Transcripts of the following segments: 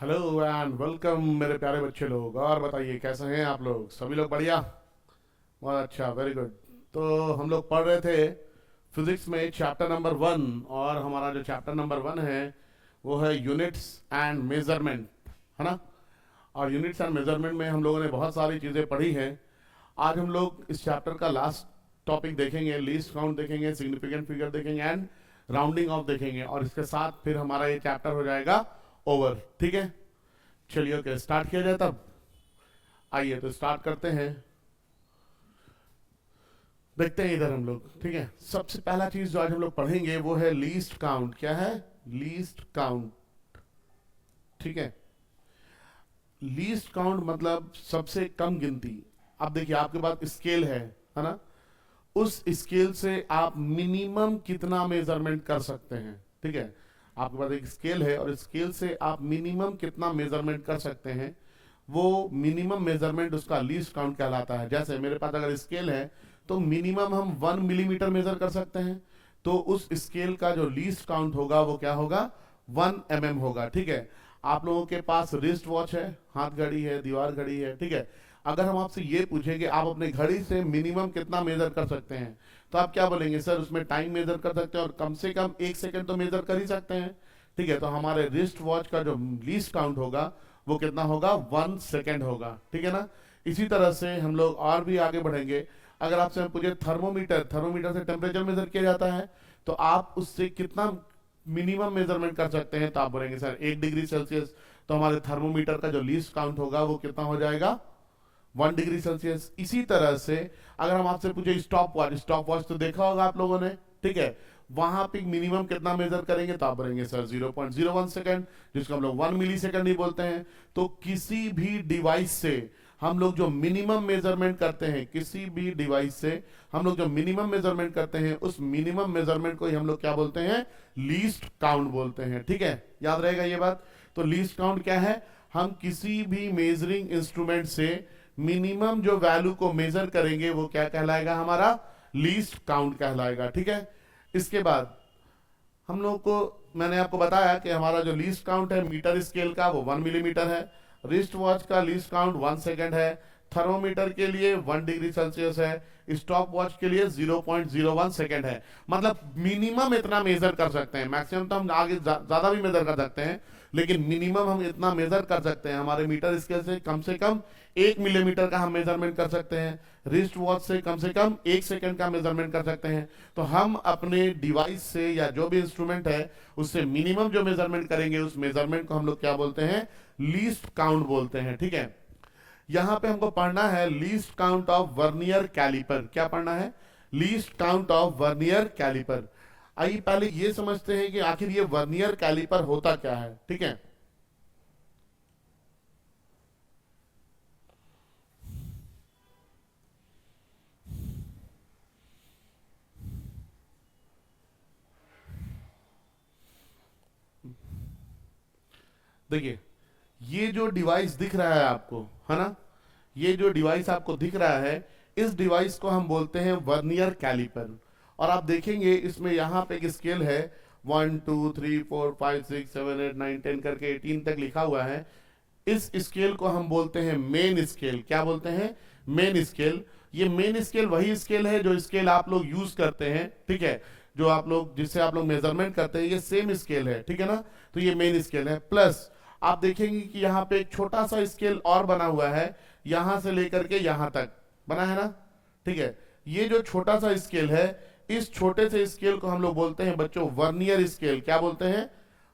Hello and welcome मेरे प्यारे बच्चे लोग। और बताइए कैसे हैं आप लोग? सभी लोग बढ़िया? बहुत अच्छा, वेरी गुड। तो हम लोग पढ़ रहे थे फिजिक्स में चैप्टर नंबर 1, और हमारा जो चैप्टर नंबर 1 है वो है यूनिट्स एंड मेजरमेंट, है ना? और यूनिट्स एंड मेजरमेंट में हम लोगों ने बहुत सारी चीज़ें पढ़ी हैं। आज हम लोग इस चैप्टर का लास्ट टॉपिक देखेंगे, लीस्ट काउंट देखेंगे, सिग्निफिकेंट फिगर देखेंगे एंड राउंडिंग ऑफ देखेंगे, और इसके साथ फिर हमारा ये चैप्टर हो जाएगा ओवर। ठीक है, चलिए ओके, स्टार्ट किया जाए तब। आइए तो स्टार्ट करते हैं। देखते हैं इधर हम लोग। ठीक है, सबसे पहला चीज जो आज हम लोग पढ़ेंगे वो है लीस्ट काउंट। क्या है? Least count. ठीक है, लीस्ट काउंट मतलब सबसे कम गिनती। अब देखिए, आपके पास स्केल है ना? उस स्केल से आप मिनिमम कितना मेजरमेंट कर सकते हैं। ठीक है, आपके पास एक स्केल है और स्केल से आप मिनिमम कितना मेजरमेंट कर सकते हैं, वो मिनिमम मेजरमेंट उसका लीस्ट काउंट कहलाता है। जैसे मेरे पास अगर स्केल है तो मिनिमम हम 1 मिलीमीटर मेजर कर सकते हैं, तो उस स्केल का जो लीस्ट काउंट होगा वो क्या होगा? 1 mm होगा। ठीक है, आप लोगों के पास रिस्ट वॉच है, हाथ घड़ी है, दीवार घड़ी है। ठीक है, अगर हम आपसे ये पूछेंगे आप अपने घड़ी से मिनिमम कितना मेजर कर सकते हैं, तो आप क्या बोलेंगे? सर उसमें टाइम मेजर कर सकते हैं और कम से कम 1 सेकंड तो मेजर कर ही सकते हैं। ठीक है, तो हमारे रिस्ट वॉच का जो लीस्ट काउंट होगा वो कितना होगा? 1 सेकंड होगा। ठीक है ना? इसी तरह से हम लोग और भी आगे बढ़ेंगे। अगर आपसे हम पूछे थर्मोमीटर, थर्मोमीटर से टेम्परेचर मेजर किया जाता है, तो आप उससे कितना मिनिमम मेजरमेंट कर सकते हैं? तो आप बोलेंगे सर 1 डिग्री सेल्सियस। तो हमारे थर्मोमीटर का जो लीस्ट काउंट होगा वो कितना हो जाएगा? 1 डिग्री सेल्सियस। इसी तरह से अगर हम आपसे पूछे स्टॉप वॉच, स्टॉप वॉच तो देखा होगा आप लोगों ने। ठीक है, वहां पे मिनिमम कितना मेजर करेंगे? तो आप बोलेंगे सर 0.01 सेकंड, जिसको हम लोग 1 मिली सेकंड ही बोलते हैं। तो किसी भी डिवाइस से हम लोग जो मिनिमम मेजरमेंट करते हैं, किसी भी डिवाइस से हम लोग जो मिनिमम मेजरमेंट करते हैं, उस मिनिमम मेजरमेंट को ही हम लोग क्या बोलते हैं? लीस्ट काउंट बोलते हैं। ठीक है, याद रहेगा ये बात। तो लीस्ट काउंट क्या है? हम किसी भी मेजरिंग इंस्ट्रूमेंट से मिनिमम जो वैल्यू को मेजर करेंगे वो क्या कहलाएगा? हमारा लीस्ट काउंट कहलाएगा। ठीक है, इसके बाद हम लोग को, मैंने आपको बताया कि हमारा जो लीस्ट काउंट है मीटर स्केल का वो 1 मिलीमीटर है। रिस्ट वॉच का लीस्ट काउंट 1 सेकंड है। थर्मोमीटर के लिए 1 डिग्री सेल्सियस है। स्टॉप वॉच के लिए 0.01 सेकंड है। मतलब मिनिमम इतना मेजर कर सकते हैं। मैक्सिमम तो हम आगे ज्यादा भी मेजर कर सकते हैं, लेकिन मिनिमम हम इतना मेजर कर सकते हैं। हमारे मीटर स्केल से कम 1 मिलीमीटर का हम मेजरमेंट कर सकते हैं। रिस्ट वॉच से कम 1 सेकंड का मेजरमेंट कर सकते हैं। तो हम अपने डिवाइस से या जो भी इंस्ट्रूमेंट है उससे मिनिमम जो मेजरमेंट करेंगे उस मेजरमेंट को हम लोग क्या बोलते हैं? लीस्ट काउंट बोलते हैं। ठीक है, यहां पे हमको पढ़ना है least count of vernier caliper. क्या पढ़ना है? Least count of vernier caliper. आइए पहले ये समझते हैं कि आखिर ये वर्नियर कैलिपर होता क्या है। ठीक है, देखिए ये जो डिवाइस दिख रहा है आपको, है ना? ये जो डिवाइस आपको दिख रहा है, इस डिवाइस को हम बोलते हैं वर्नियर कैलिपर। और आप देखेंगे इसमें यहाँ पे एक स्केल है, 1 2 3 4 5 6 7 8 9 10 करके 18 तक लिखा हुआ है। इस स्केल को हम बोलते हैं मेन स्केल। क्या बोलते हैं? Main scale. ये मेन स्केल वही स्केल है जो स्केल आप लोग यूज करते हैं। ठीक है, जो आप लोग, जिससे आप लोग मेजरमेंट करते हैं, ये सेम स्केल है। ठीक है ना? तो ये मेन स्केल है। प्लस आप देखेंगे कि यहाँ पे एक छोटा सा स्केल और बना हुआ है, यहां से लेकर के यहां तक बना है ना? ठीक है, ये जो छोटा सा स्केल है, इस छोटे से स्केल को हम लोग बोलते हैं बच्चों वर्नियर स्केल। क्या बोलते हैं?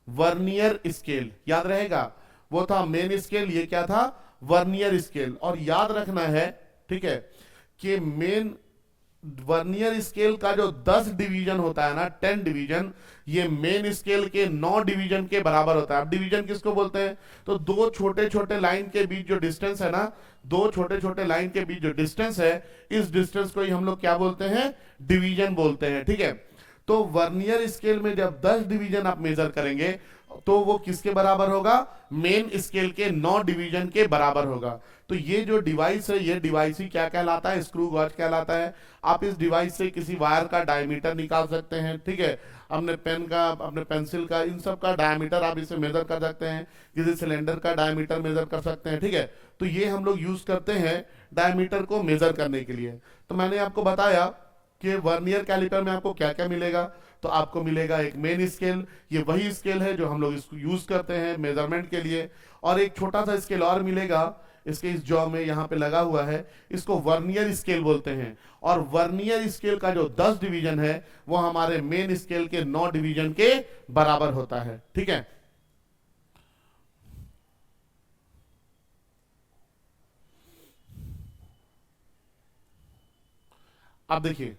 Vernier scale. याद रहेगा, वो था मेन स्केल, ये क्या था? Vernier scale. और याद रखना है, ठीक है, कि मेन वर्नियर स्केल का जो 10 डिवीजन होता है ना, 10 डिवीजन, ये मेन स्केल के 9 डिवीजन के बराबर होता है। अब डिवीजन किसको बोलते हैं? तो दो छोटे छोटे लाइन के बीच जो डिस्टेंस है ना, दो छोटे छोटे लाइन के बीच जो डिस्टेंस है, इस डिस्टेंस को ही हम लोग क्या बोलते हैं? डिवीजन बोलते हैं। ठीक है, तो वर्नियर स्केल में जब 10 डिवीजन आप मेजर करेंगे तो वो किसके बराबर होगा? मेन स्केल के 9 डिवीजन के बराबर होगा। तो ये जो डिवाइस है, ये डिवाइस ही क्या कहलाता है? स्क्रू गॉज कहलाता है। आप इस डिवाइस से किसी वायर का डायमीटर निकाल सकते हैं, ठीक है, अपने पेन का, अपने पेंसिल का, इन सब का डायमीटर आप इसे मेजर कर सकते हैं, किसी सिलेंडर का डायमीटर मेजर कर सकते हैं, ठीक है। तो ये हम लोग यूज करते हैं डायमीटर को मेजर करने के लिए। तो मैंने आपको बताया कि वर्नियर कैलिपर में आपको क्या क्या मिलेगा। तो आपको मिलेगा एक मेन स्केल, ये वही स्केल है जो हम लोग इसको यूज करते हैं मेजरमेंट के लिए, और एक छोटा सा स्केल और मिलेगा, इसके इस जॉ में यहाँ पे लगा हुआ है, इसको वर्नियर स्केल बोलते हैं। और वर्नियर स्केल का जो 10 डिवीजन है वो हमारे मेन स्केल के 9 डिवीजन के बराबर होता है, ठीक है। अब देखिए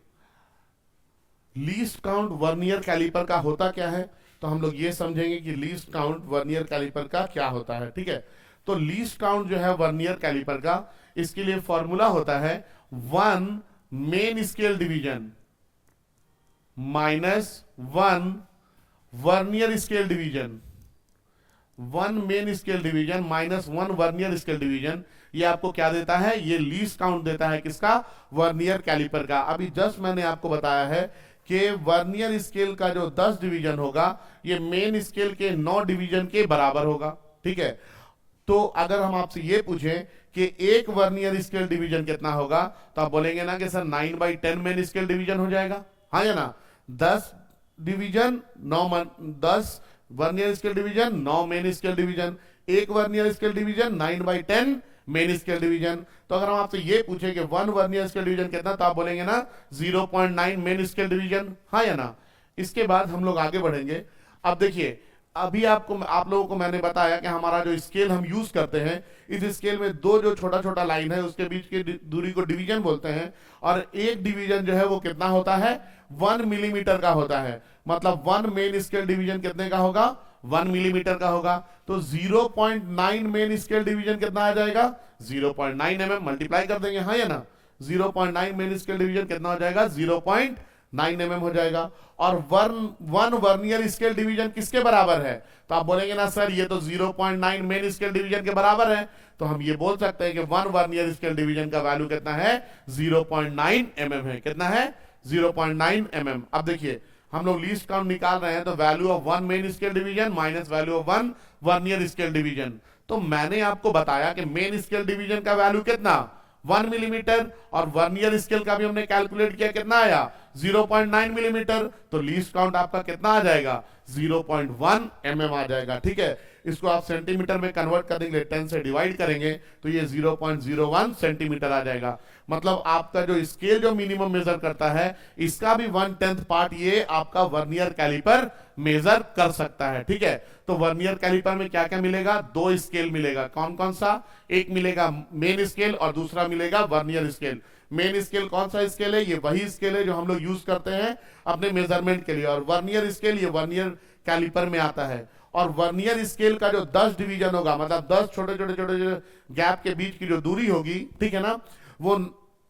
लीस्ट काउंट वर्नियर कैलिपर का होता क्या है, तो हम लोग ये समझेंगे कि लीस्ट काउंट वर्नियर कैलिपर का क्या होता है, ठीक है। तो लीस्ट काउंट जो है वर्नियर कैलिपर का, इसके लिए फॉर्मूला होता है 1 main scale division minus 1 vernier scale division, 1 main scale division minus 1 vernier scale division. ये आपको क्या देता है? ये लीस्ट काउंट देता है, किसका? वर्नियर कैलिपर का। अभी जस्ट मैंने आपको बताया है कि वर्नियर स्केल का जो 10 डिवीजन होगा ये मेन स्केल के 9 डिवीजन के बराबर होगा, ठीक है। तो अगर हम आपसे ये पूछें कि एक वर्नियर स्केल डिवीजन कितना होगा, तो आप बोलेंगे ना कि सर 9/10 मेन स्केल डिवीजन हो जाएगा, हाँ या ना। 10 division 10 vernier scale division 9 main scale division, एक vernier scale division 9/10 main scale division. तो अगर हम आपसे ये पूछे कि 1 वर्नियर स्केल डिवीजन कितना, तो आप बोलेंगे ना 0.9 मेन स्केल डिवीजन, हाँ या ना। इसके बाद हम लोग आगे बढ़ेंगे। अब देखिए अभी आप लोगों को मैंने बताया कि हमारा जो स्केल हम यूज करते हैं, इस स्केल में दो जो छोटा छोटा लाइन है उसके बीच की दूरी को डिवीजन बोलते हैं, और एक डिवीजन जो है वो कितना होता है? 1 मिलीमीटर का होता है। मतलब 1 मेन स्केल डिवीजन कितने का होगा? 1 मिलीमीटर का होगा। तो 0.9 मेन स्केल डिवीजन कितना आ जाएगा? 0.9 mm, मल्टीप्लाई कर देंगे, हाँ या ना। 0.9 मेन स्केल डिवीजन कितना हो जाएगा? 0.9 mm हो जाएगा। और 1 वर्नियर स्केल डिवीजन किसके बराबर है? तो आप बोलेंगे ना सर ये तो 0.9 मेन स्केल डिवीजन के बराबर है। तो हम ये बोल सकते हैं कि 1 वर्नियर स्केल डिवीजन का वैल्यू कितना है? 0.9 mm है। कितना है? 0.9 mm। अब देखिए हम लोग लीस्ट काउंट निकाल रहे हैं, तो value of 1 main scale division minus value of 1 vernier scale division. तो मैंने आपको बताया कि मेन स्केल डिवीजन का वैल्यू कितना? 1 मिलीमीटर, और वर्नियर स्केल का भी हमने कैलकुलेट किया, कितना आया? 0.9 मिलीमीटर। तो लीस्ट काउंट आपका कितना आ जाएगा? 0.1 mm आ जाएगा, ठीक है। इसको आप सेंटीमीटर में कन्वर्ट कर देंगे, 10 से डिवाइड करेंगे तो ये 0.01 सेंटीमीटर आ जाएगा। मतलब आपका जो स्केल जो मिनिमम मेजर करता है, इसका भी 1/10 पार्ट ये आपका वर्नियर कैलिपर मेजर कर सकता है, ठीक है। तो वर्नियर कैलिपर में क्या क्या मिलेगा? 2 स्केल मिलेगा। कौन कौन सा? एक मिलेगा मेन स्केल और दूसरा मिलेगा वर्नियर स्केल। मेन स्केल कौन सा स्केल है? ये वही स्केल है जो हम लोग यूज करते हैं अपने मेजरमेंट के लिए, और वर्नियर स्केल ये वर्नियर कैलिपर में आता है। और वर्नियर स्केल का जो 10 डिवीजन होगा, मतलब 10 छोटे छोटे छोटे गैप के बीच की जो दूरी होगी, ठीक है ना, वो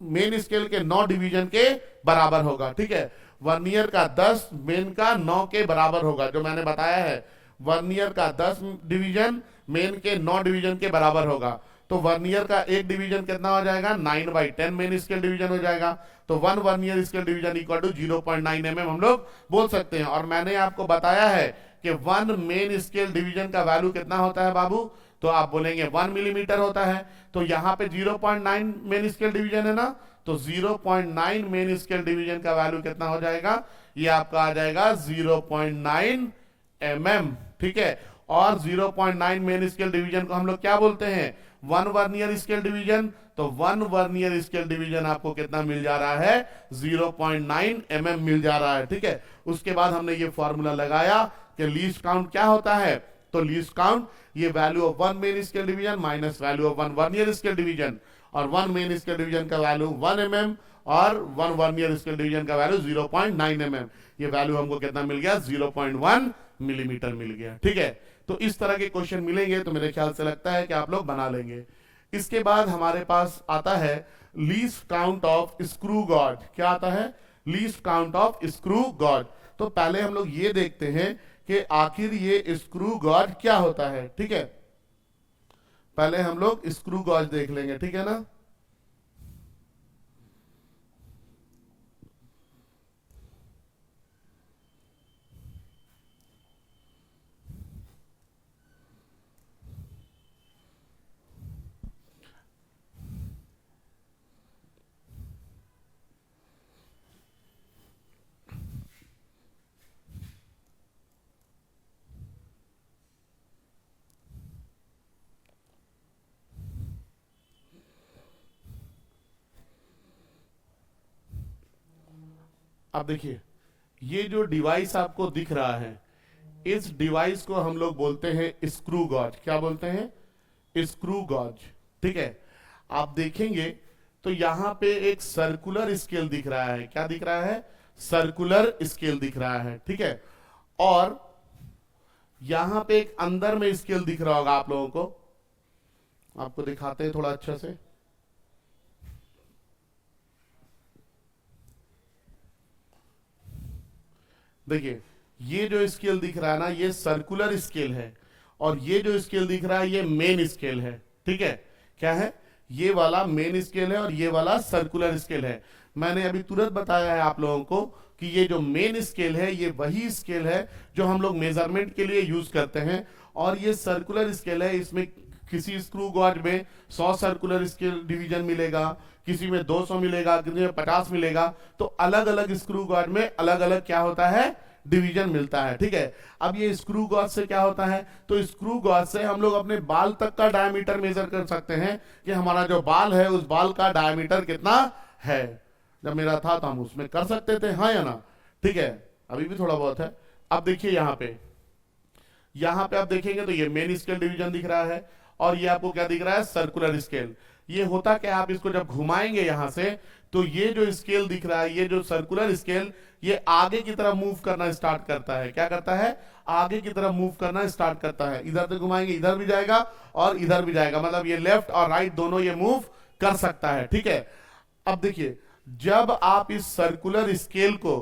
मेन स्केल के 9 डिवीजन के बराबर होगा, ठीक है। वर्नियर का 10 मेन का 9 के बराबर होगा, जो मैंने बताया है। वर्नियर का 10 डिवीजन मेन के 9 डिवीजन के बराबर होगा। तो वर्नियर का एक डिवीजन कितना हो जाएगा? 9/10 मेन स्केल डिवीजन हो जाएगा। तो 1 vernier scale division equal to 0.9 mm हम लोग बोल सकते हैं। और मैंने आपको बताया है कि 1 मेन स्केल डिवीजन का वैल्यू कितना होता है बाबू? तो आप बोलेंगे 1 मिलीमीटर होता है। तो यहाँ पे 0.9 मेन स्केल डिवीजन है ना, तो 0.9 मेन स्केल डिवीजन का वैल्यू कितना हो जाएगा? ये आपका आ जाएगा 0.9 mm, ठीक है। और 0.9 मेन स्केल डिवीजन को हम लोग क्या बोलते हैं? 1 वर्नियर स्केल डिवीजन। तो 1 वर्नियर स्केल डिवीजन आपको कितना मिल जा रहा है? 0.9 mm मिल जा रहा है, ठीक है। उसके बाद हमने ये फॉर्मूला लगाया कि लीस्ट काउंट क्या होता है। तो लीस्ट काउंट ये value of 1 main scale division minus value of 1 vernier scale division, और 1 मेन स्केल डिवीजन का वैल्यू 1 mm और 1 वर्नियर स्केल डिवीजन का वैल्यू 0.9 mm। ये वैल्यू हमको कितना मिल गया? 0.1 मिलीमीटर मिल गया, ठीक है। तो इस तरह के क्वेश्चन मिलेंगे तो मेरे ख्याल से लगता है कि आप लोग बना लेंगे। इसके बाद हमारे पास आता है least count of screw gauge. क्या आता है? Least count of screw gauge. तो पहले हम लोग ये देखते हैं कि आखिर ये स्क्रू गॉज क्या होता है। ठीक है, पहले हम लोग स्क्रू गॉज देख लेंगे, ठीक है ना। अब देखिए, ये जो डिवाइस आपको दिख रहा है, इस डिवाइस को हम लोग बोलते हैं स्क्रू गॉज। क्या बोलते हैं? Screw gauge. ठीक है, आप देखेंगे तो यहां पे एक सर्कुलर स्केल दिख रहा है। क्या दिख रहा है? सर्कुलर स्केल दिख रहा है। ठीक है, और यहां पे एक अंदर में स्केल दिख रहा होगा आप लोगों को, आपको दिखाते हैं थोड़ा अच्छा से। देखिए, ये जो स्केल दिख रहा है ना, ये सर्कुलर स्केल है, और ये जो स्केल दिख रहा है ये मेन स्केल है। ठीक है, क्या है? ये वाला मेन स्केल है और ये वाला सर्कुलर स्केल है। मैंने अभी तुरंत बताया है आप लोगों को कि ये जो मेन स्केल है ये वही स्केल है जो हम लोग मेजरमेंट के लिए यूज करते हैं, और ये सर्कुलर स्केल है। इसमें किसी स्क्रू गॉज में 100 सर्कुलर स्केल डिवीजन मिलेगा, किसी में 200 मिलेगा, किसी में 50 मिलेगा। तो अलग अलग स्क्रू गॉज में अलग अलग क्या होता है? डिवीजन मिलता है। ठीक है, अब ये स्क्रू गॉज से क्या होता है? तो स्क्रू गॉज से हम लोग अपने बाल तक का डायमीटर मेजर कर सकते हैं कि हमारा जो बाल है उस बाल का डायमीटर कितना है। जब मेरा था तो हम उसमें कर सकते थे, हाँ या ना? ठीक है, अभी भी थोड़ा बहुत है। अब देखिए यहां पे आप देखेंगे तो ये मेन स्केल डिवीजन दिख रहा है, और ये आपको क्या दिख रहा है? Circular scale. ये होता क्या, आप इसको जब घुमाएंगे यहां से तो ये जो स्केल दिख रहा है, ये जो सर्कुलर स्केल, ये आगे की तरफ मूव करना स्टार्ट करता है। क्या करता है? आगे की तरफ मूव करना स्टार्ट करता है। इधर से घुमाएंगे इधर भी जाएगा और इधर भी जाएगा, मतलब ये लेफ्ट और राइट दोनों ये मूव कर सकता है। ठीक है, अब देखिए, जब आप इस सर्कुलर स्केल को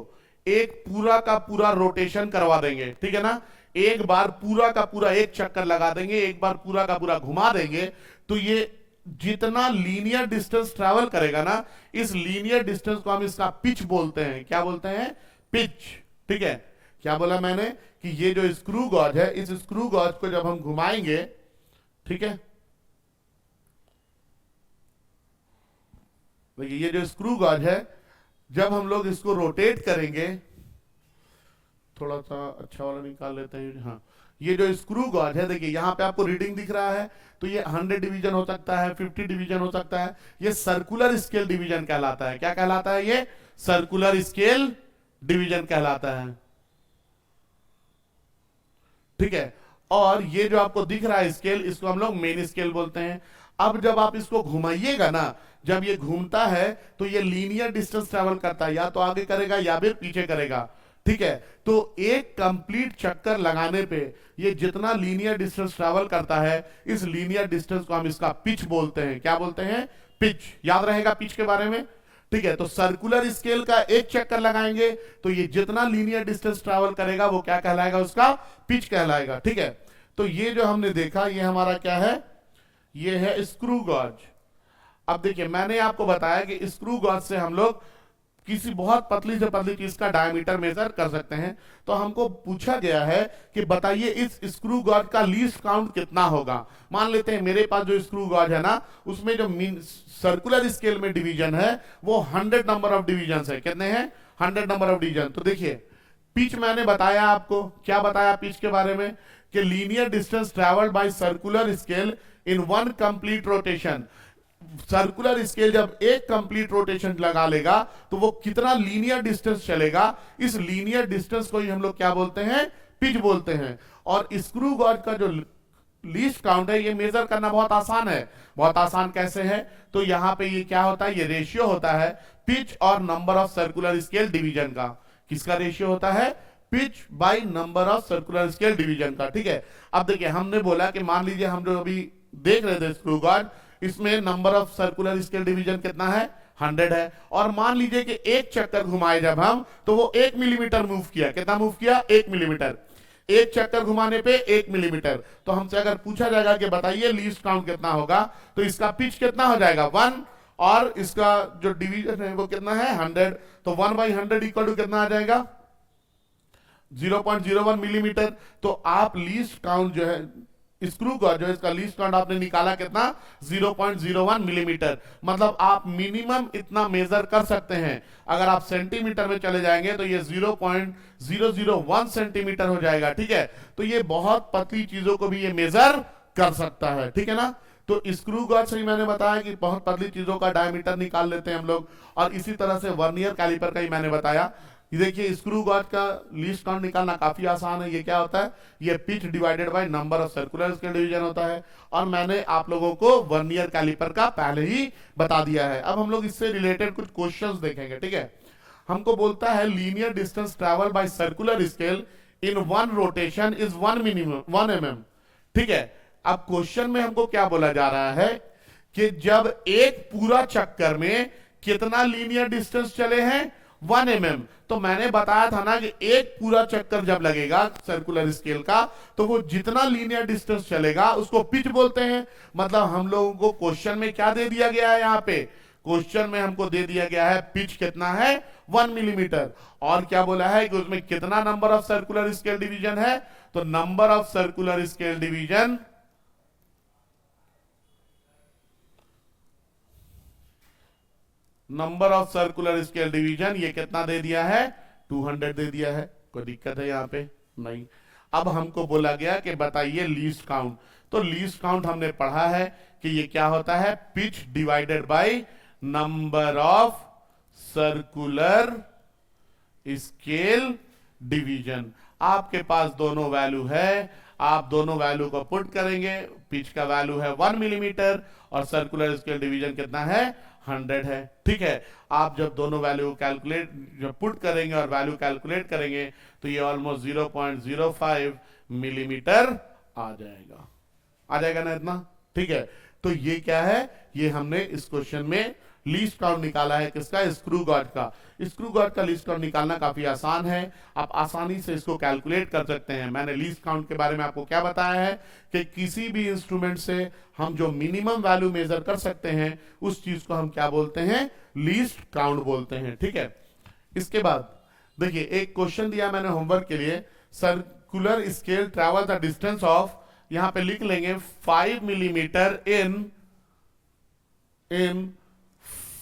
एक पूरा का पूरा रोटेशन करवा देंगे, ठीक है ना, एक बार पूरा का पूरा एक चक्कर लगा देंगे, एक बार पूरा का पूरा घुमा देंगे, तो ये जितना लीनियर डिस्टेंस ट्रैवल करेगा ना, इस लीनियर डिस्टेंस को हम इसका पिच बोलते हैं। क्या बोलते हैं? पिच। ठीक है, क्या बोला मैंने कि ये जो स्क्रू गॉज है, इस स्क्रू गॉज को जब हम घुमाएंगे, ठीक है, देखिए ये जो स्क्रू गॉज है, जब हम लोग इसको रोटेट करेंगे, थोड़ा सा अच्छा वाला निकाल लेते हैं। हाँ, ये जो स्क्रू गॉज है, देखिए यहां पे आपको रीडिंग दिख रहा है, तो ये 100 डिवीजन हो सकता है, 50 डिवीजन हो सकता है। ये सर्कुलर स्केल डिवीजन कहलाता है। क्या कहलाता है? ये सर्कुलर स्केल डिवीजन कहलाता है। ठीक है, और ये जो आपको दिख रहा है स्केल, इसको हम लोग मेन स्केल बोलते हैं। अब जब आप इसको घुमाइएगा ना, जब ये घूमता है तो ये लीनियर डिस्टेंस ट्रेवल करता है, या तो आगे करेगा या फिर पीछे करेगा। ठीक है, तो एक कंप्लीट चक्कर लगाने पे ये जितना लीनियर डिस्टेंस ट्रैवल करता है, इस लीनियर डिस्टेंस को हम इसका पिच बोलते हैं। क्या बोलते हैं? पिच। याद रहेगा पिच के बारे में। ठीक है, तो सर्कुलर स्केल का एक चक्कर लगाएंगे तो ये जितना लीनियर डिस्टेंस ट्रैवल करेगा वो क्या कहलाएगा? उसका पिच कहलाएगा। ठीक है, तो ये जो हमने देखा ये हमारा क्या है? ये है स्क्रू गॉज। अब देखिए, मैंने आपको बताया कि स्क्रू गॉज से हम लोग किसी बहुत पतली से पतली चीज का डायमीटर मेजर कर सकते हैं। तो हमको पूछा गया है कि बताइए इस स्क्रू गॉज का लीस्ट काउंट कितना होगा। मान लेते हैं मेरे पास जो स्क्रू गॉज है ना, उसमें जो सर्कुलर स्केल में डिवीजन है वो 100 नंबर ऑफ डिवीजन है। कितने हैं? 100 नंबर ऑफ डिवीजन। तो देखिए, पिच मैंने बताया आपको। क्या बताया पिच के बारे में? कि linear distance travelled by circular scale in one complete rotation. Circular scale जब एक कंप्लीट रोटेशन लगा लेगा तो वो कितना लीनियर डिस्टेंस चलेगा, इस लीनियर डिस्टेंस को ही हम लोग क्या बोलते हैं? पिच बोलते हैं। और स्क्रू गॉज का जो लीस्ट काउंट है ये मेजर करना बहुत आसान है। बहुत आसान कैसे है? तो यहां पे ये क्या होता है? ये रेशियो होता है पिच और number of circular scale division का। किसका रेशियो होता है? Pitch by number of circular scale division का। ठीक है, अब देखिए, हमने बोला कि मान लीजिए हम जो अभी देख रहे थे स्क्रू गॉज, इसमें number of circular scale division कितना है? 100 है। और मान लीजिए कि एक चक्कर घुमाए जब हम, तो वो 1 मिलीमीटर मूव किया। कितना मूव किया? 1 मिलीमीटर। एक चक्कर घुमाने पे 1 मिलीमीटर। तो हमसे अगर पूछा जाएगा कि बताइए लीस्ट काउंट कितना होगा, तो इसका पिच कितना हो जाएगा? 1, और इसका जो डिवीजन है वो कितना है? 100। तो 1/100 इक्वल टू कितना आ जाएगा? 0.01 मिलीमीटर। तो आप लीस्ट काउंट जो है स्क्रू का, जो इसका लीस्ट काउंट आपने निकाला कितना? 0.01 मिलीमीटर। मतलब आप मिनिमम इतना मेजर कर सकते हैं। अगर आप सेंटीमीटर में चले जाएंगे तो ये 0.001 सेंटीमीटर हो जाएगा। ठीक है, तो ये बहुत पतली चीजों को भी ये मेजर कर सकता है। ठीक है ना? तो स्क्रू गॉज से ही मैंने बताया कि बहुत पतली चीजों का डायमीटर निकाल लेते हैं हम लोग। और इसी तरह से वर्नियर कैलिपर का ही मैंने बताया। ये देखिए, स्क्रू गॉज का लीस्ट काउंट निकालना काफी आसान है। ये क्या होता है? ये pitch divided by number of circular scale division होता है। और मैंने आप लोगों को वर्नियर कैलिपर का पहले ही बता दिया है। अब हम लोग इससे रिलेटेड कुछ क्वेश्चंस देखेंगे। ठीक है, हमको बोलता है linear distance travel by circular scale in one rotation is 1 mm। ठीक है, अब क्वेश्चन में हमको क्या बोला जा रहा है कि जब एक पूरा चक्कर में कितना लीनियर डिस्टेंस चले हैं? 1 mm। तो मैंने बताया था ना कि एक पूरा चक्कर जब लगेगा सर्कुलर स्केल का, तो वो जितना लीनियर डिस्टेंस चलेगा उसको पिच बोलते हैं। मतलब हम लोगों को क्वेश्चन में क्या दे दिया गया है? यहाँ पे क्वेश्चन में हमको दे दिया गया है पिच कितना है? 1 मिलीमीटर। और क्या बोला है कि उसमें कितना number of circular scale division है? तो number of circular scale division ये कितना दे दिया है? 200 दे दिया है। कोई दिक्कत है यहाँ पे? नहीं। अब हमको बोला गया कि बताइए लीस्ट काउंट। तो लीस्ट काउंट हमने पढ़ा है कि ये क्या होता है? Pitch divided by number of circular scale division. आपके पास दोनों वैल्यू है, आप दोनों वैल्यू को पुट करेंगे। पिच का वैल्यू है 1 मिलीमीटर और सर्कुलर स्केल डिवीजन कितना है? 100 है। ठीक है, आप जब दोनों वैल्यू कैलकुलेट जब पुट करेंगे और वैल्यू कैलकुलेट करेंगे तो ये ऑलमोस्ट 0.05 मिलीमीटर आ जाएगा ना इतना? ठीक है, तो ये क्या है? ये हमने इस क्वेश्चन में लीस्ट काउंट निकाला है। किसका? स्क्रू गॉज का। स्क्रू गॉज का लीस्ट काउंट निकालना काफी आसान है। आप आसानी से इसको कैलकुलेट कर सकते हैं। मैंने लीस्ट काउंट के बारे में आपको क्या बताया है कि किसी भी इंस्ट्रूमेंट से हम जो मिनिमम वैल्यू मेजर कर सकते हैं उस चीज को हम क्या बोलते हैं? लीस्ट काउंट बोलते हैं। ठीक है, इसके बाद देखिए एक क्वेश्चन दिया मैंने होमवर्क के लिए। Circular scale travel the distance of, यहां पे लिख लेंगे 5 मिलीमीटर इन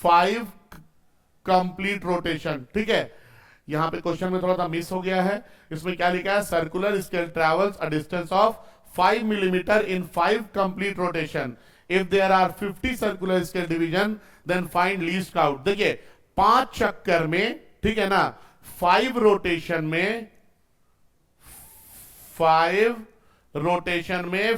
5 कंप्लीट रोटेशन। ठीक है, यहां पे क्वेश्चन में थोड़ा सा मिस हो गया है। इसमें क्या लिखा है? Circular scale travels a distance of 5 millimeter in 5 complete rotation. If there are 50 circular scale division then find least count. देखिए 5 चक्कर में, ठीक है ना, 5 रोटेशन में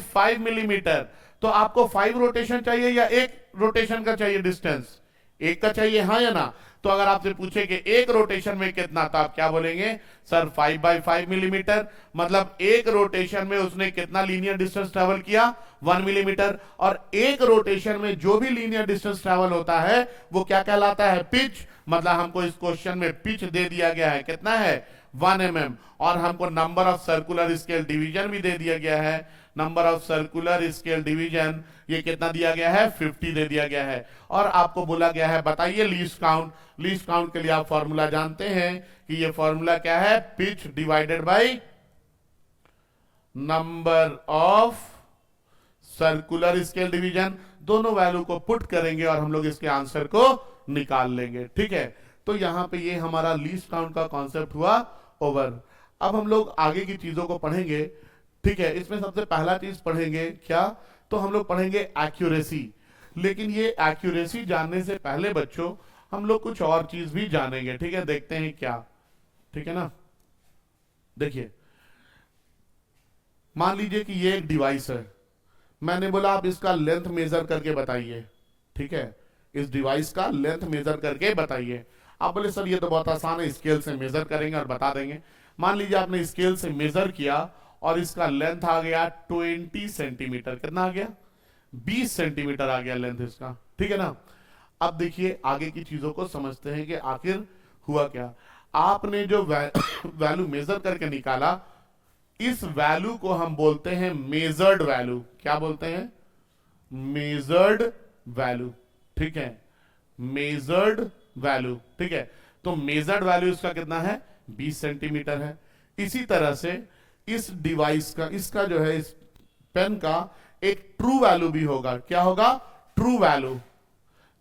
5 मिलीमीटर। तो आपको 5 रोटेशन चाहिए या एक रोटेशन का चाहिए डिस्टेंस? एक का चाहिए, हाँ या ना? तो अगर आपसे पूछे कि एक रोटेशन में कितना, तो आप क्या बोलेंगे? Sir 5/5 millimetre. मतलब एक रोटेशन में उसने कितना लीनियर डिस्टेंस ट्रेवल किया? 1 मिलीमीटर। और एक रोटेशन में जो भी लीनियर डिस्टेंस ट्रेवल होता है वो क्या कहलाता है? पिच। मतलब हमको इस क्वेश्चन में पिच दे दिया गया है, कितना है? 1 mm। और हमको number of circular scale division भी दे दिया गया है। Number of circular scale division ये कितना दिया गया है? 50 दे दिया गया है। और आपको बोला गया है बताइए लीस्ट काउंट। लीस्ट काउंट के लिए आप फॉर्मूला जानते हैं कि ये फॉर्मूला क्या है? Pitch divided by number of circular scale division. दोनों वैल्यू को पुट करेंगे और हम लोग इसके आंसर को निकाल लेंगे। ठीक है, तो यहां पे ये हमारा लीस्ट काउंट का कॉन्सेप्ट हुआ ओवर। अब हम लोग आगे की चीजों को पढ़ेंगे। ठीक है, इसमें सबसे पहला चीज पढ़ेंगे क्या? तो हम लोग पढ़ेंगे एक्यूरेसी। लेकिन ये एक्यूरेसी जानने से पहले बच्चों हम लोग कुछ और चीज भी जानेंगे। ठीक है, देखते हैं क्या। ठीक है ना, देखिए मान लीजिए कि ये एक डिवाइस है। मैंने बोला आप इसका लेंथ मेजर करके बताइए। ठीक है, इस डिवाइस का लेंथ मेजर करके बताइए। आप बोले सर ये तो बहुत आसान है, स्केल से मेजर करेंगे और बता देंगे। मान लीजिए आपने स्केल से मेजर किया और इसका लेंथ आ गया 20 सेंटीमीटर। कितना आ गया? 20 सेंटीमीटर आ गया लेंथ इसका। ठीक है ना, अब देखिए आगे की चीजों को समझते हैं कि आखिर हुआ क्या। आपने जो वैल्यू मेजर करके निकाला, इस वैल्यू को हम बोलते हैं मेजर्ड वैल्यू। क्या बोलते हैं? Measured value. ठीक है, मेजर्ड वैल्यू। ठीक है, तो मेजर्ड वैल्यू इसका कितना है? 20 सेंटीमीटर है। इसी तरह से इस डिवाइस का, इसका जो है इस पेन का एक ट्रू वैल्यू भी होगा। क्या होगा? True value.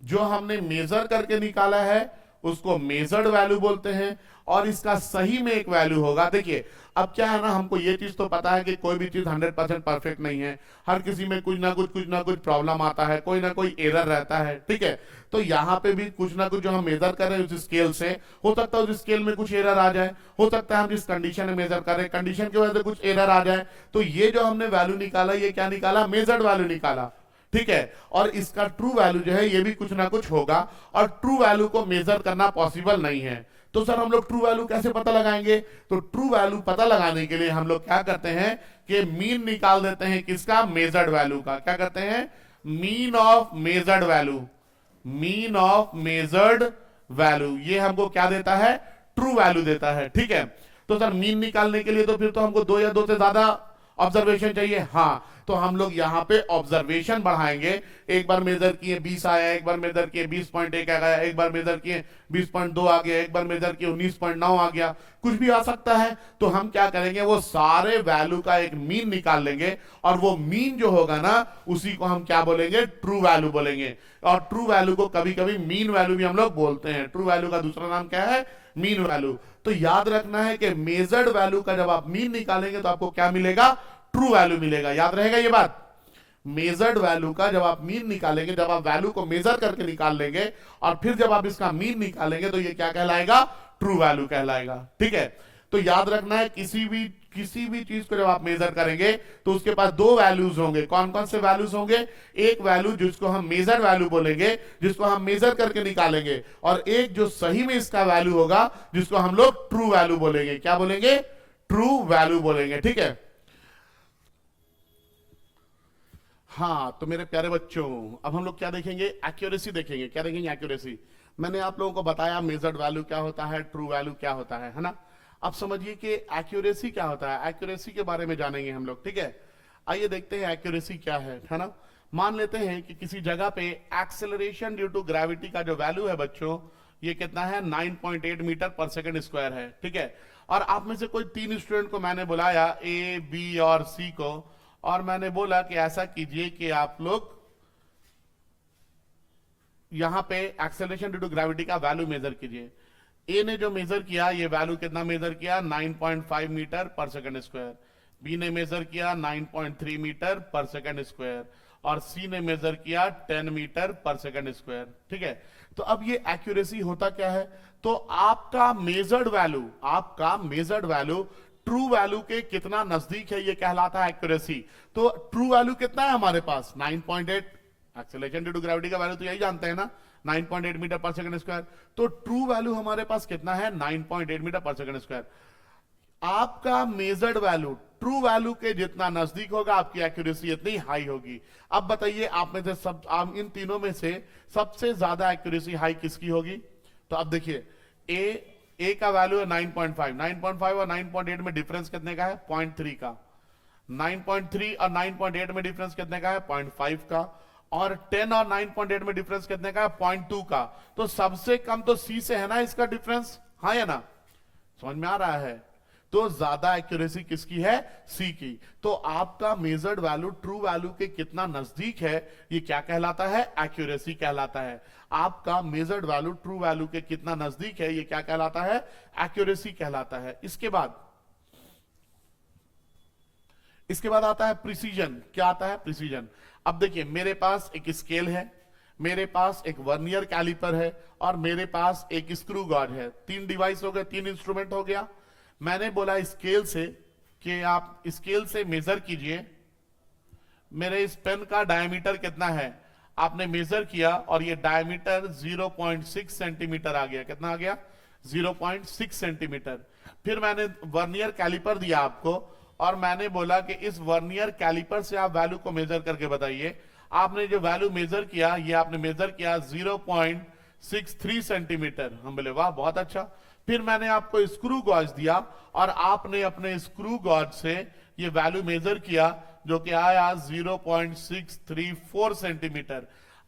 जो हमने मेजर करके निकाला है उसको मेजर्ड वैल्यू बोलते हैं, और इसका सही में एक वैल्यू होगा। देखिए अब क्या है ना, हमको ये चीज तो पता है कि कोई भी चीज 100% परफेक्ट नहीं है, हर किसी में कुछ ना कुछ प्रॉब्लम आता है, कोई ना कोई एरर रहता है। ठीक है, तो यहाँ पे भी कुछ ना कुछ जो हम मेजर कर रहे हैं उस स्केल से, हो सकता है उस स्केल में कुछ एरर आ जाए, हो सकता है हम जिस कंडीशन में मेजर कर रहे हैं कंडीशन की वजह से कुछ एरर आ जाए। तो ये जो हमने वैल्यू निकाला, ये क्या निकाला? मेजर्ड वैल्यू निकाला। ठीक है, और इसका ट्रू वैल्यू जो है ये भी कुछ ना कुछ होगा, और ट्रू वैल्यू को मेजर करना पॉसिबल नहीं है। तो सर हम लोग ट्रू वैल्यू कैसे पता लगाएंगे? तो ट्रू वैल्यू पता लगाने के लिए हम लोग क्या करते हैं कि मीन निकाल देते हैं। किसका? मेजर्ड वैल्यू का। क्या करते हैं? Mean of measured value. Mean of measured value ये हमको क्या देता है? ट्रू वैल्यू देता है। ठीक है, तो सर मीन निकालने के लिए तो फिर तो हमको 2 या 2 से ज्यादा ऑब्जर्वेशन चाहिए। हाँ, तो हम लोग यहां पे ऑब्जर्वेशन बढ़ाएंगे। एक बार मेजर किए 20 आया, एक बार मेजर किए 20.1 आ गया, एक बार मेजर किए 20.2 आ गया, एक बार मेजर किए 19.9 आ गया, कुछ भी आ सकता है। तो हम क्या करेंगे? वो सारे वैल्यू का एक मीन निकाल लेंगे, और वो मीन जो होगा ना उसी को हम क्या बोलेंगे? ट्रू वैल्यू बोलेंगे। और ट्रू वैल्यू को कभी कभी मीन वैल्यू भी हम लोग बोलते हैं। ट्रू वैल्यू का दूसरा नाम क्या है? Mean value. तो याद रखना है कि मेजर्ड वैल्यू का जब आप मीन निकालेंगे तो आपको क्या मिलेगा? ट्रू वैल्यू मिलेगा। याद रहेगा ये बात? मेजर्ड वैल्यू का जब आप मीन निकालेंगे, जब आप वैल्यू को मेजर करके निकाल लेंगे और फिर जब आप इसका मीन निकालेंगे तो ये क्या कहलाएगा? ट्रू वैल्यू कहलाएगा। ठीक है, तो याद रखना है किसी भी चीज को जब आप मेजर करेंगे तो उसके पास 2 वैल्यूज होंगे। कौन कौन से वैल्यूज होंगे? एक वैल्यू जिसको हम मेजर वैल्यू बोलेंगे, जिसको हम मेजर करके निकालेंगे, और एक जो सही में इसका वैल्यू होगा जिसको हम लोग ट्रू वैल्यू बोलेंगे। क्या बोलेंगे? ट्रू वैल्यू बोलेंगे। ठीक है, हाँ, तो मेरे प्यारे बच्चों अब हम लोग क्या देखेंगे? एक्यूरेसी देखेंगे। क्या देखेंगे? एक्यूरेसी। मैंने आप लोगों को बताया मेजर्ड वैल्यू क्या होता है, ट्रू वैल्यू क्या होता है ना। अब समझिए कि एक्यूरेसी क्या होता है। एक्यूरेसी के बारे में जानेंगे हम लोग। ठीक है, आइए देखते हैं एक्यूरेसी क्या है ना। मान लेते हैं कि किसी जगह पे एक्सेलरेशन ड्यू टू ग्रेविटी का जो वैल्यू है बच्चों, ये कितना है? 9.8 मीटर पर सेकंड स्क्वायर है। ठीक है, और आप में से कोई 3 स्टूडेंट को मैंने बुलाया, ए, बी और सी को, और मैंने बोला कि ऐसा कीजिए कि आप लोग यहां पे एक्सेलरेशन ड्यू टू ग्रेविटी का वैल्यू मेजर कीजिए। ए ने जो मेजर किया, ये वैल्यू कितना मेजर किया? 9.5 मीटर पर सेकंड स्क्वायर। बी ने मेजर किया 9.3 मीटर पर सेकंड स्क्वायर, और सी ने मेजर किया 10 मीटर पर सेकंड स्क्वायर। ठीक है, तो अब ये एक्यूरेसी होता क्या है? तो आपका मेजर्ड वैल्यू ट्रू वैल्यू के कितना नजदीक है, ये कहलाता है एक्यूरेसी। तो ट्रू वैल्यू कितना है हमारे पास? 9.8। एक्सेलरेशन ड्यू टू ग्रेविटी का वैल्यू तो यही जानते हैं ना, 9.8 मीटर पर सेकंड स्क्वायर। तो ट्रू वैल्यू हमारे पास कितना है? 9.8 मीटर पर सेकंड स्क्वायर। आपका मेजर्ड वैल्यू ट्रू वैल्यू के जितना नजदीक होगा, आपकी एक्यूरेसी इतनी हाई होगी। अब बताइए आप में से आप इन तीनों में से सबसे ज्यादा एक्यूरेसी हाई किसकी होगी? तो अब देखिए, ए का वैल्यू है 9.5 और 9.8 में डिफरेंस कितने का है? 0.3 का। 9.3 और 9.8 में डिफरेंस कितने का है? 0.5 का। और 10 और 9.8 में डिफरेंस कितने का है? 0.2 का। तो सबसे कम तो सी से है ना इसका डिफरेंस, हाँ या ना? समझ में आ रहा है? तो ज्यादा एक्यूरेसी किसकी है? सी की। तो आपका मेजर्ड वैल्यू ट्रू वैल्यू के कितना नजदीक है, ये क्या कहलाता है? एक्यूरेसी कहलाता है। आपका मेजर्ड वैल्यू ट्रू वैल्यू के कितना नजदीक है, ये क्या कहलाता है? एक्यूरेसी कहलाता है। इसके बाद आता है प्रिसीजन। क्या आता है? प्रिसीजन। अब देखिए, मेरे पास एक स्केल है, मेरे पास एक वर्नियर कैलिपर है, और मेरे पास एक स्क्रू गॉज है। 3 डिवाइस हो गए, 3 इंस्ट्रूमेंट हो गया। मैंने बोला स्केल से कि आप स्केल से मेजर कीजिए मेरे इस पेन का डायमीटर कितना है। आपने मेजर किया और ये डायमीटर 0.6 सेंटीमीटर आ गया। कितना आ गया? 0.6 सेंटीमीटर। फिर मैंने वर्नियर कैलिपर दिया आपको, और मैंने बोला कि इस वर्नियर कैलिपर से आप वैल्यू को मेजर करके बताइए। आपने जो वैल्यू मेजर किया, ये आपने मेजर किया 0.63 सेंटीमीटर। हम बोले वाह बहुत अच्छा। फिर मैंने आपको स्क्रू गॉज दिया और आपने अपने स्क्रू गॉज से ये वैल्यू मेजर किया जो कि आया 0.634 सेंटीमीटर।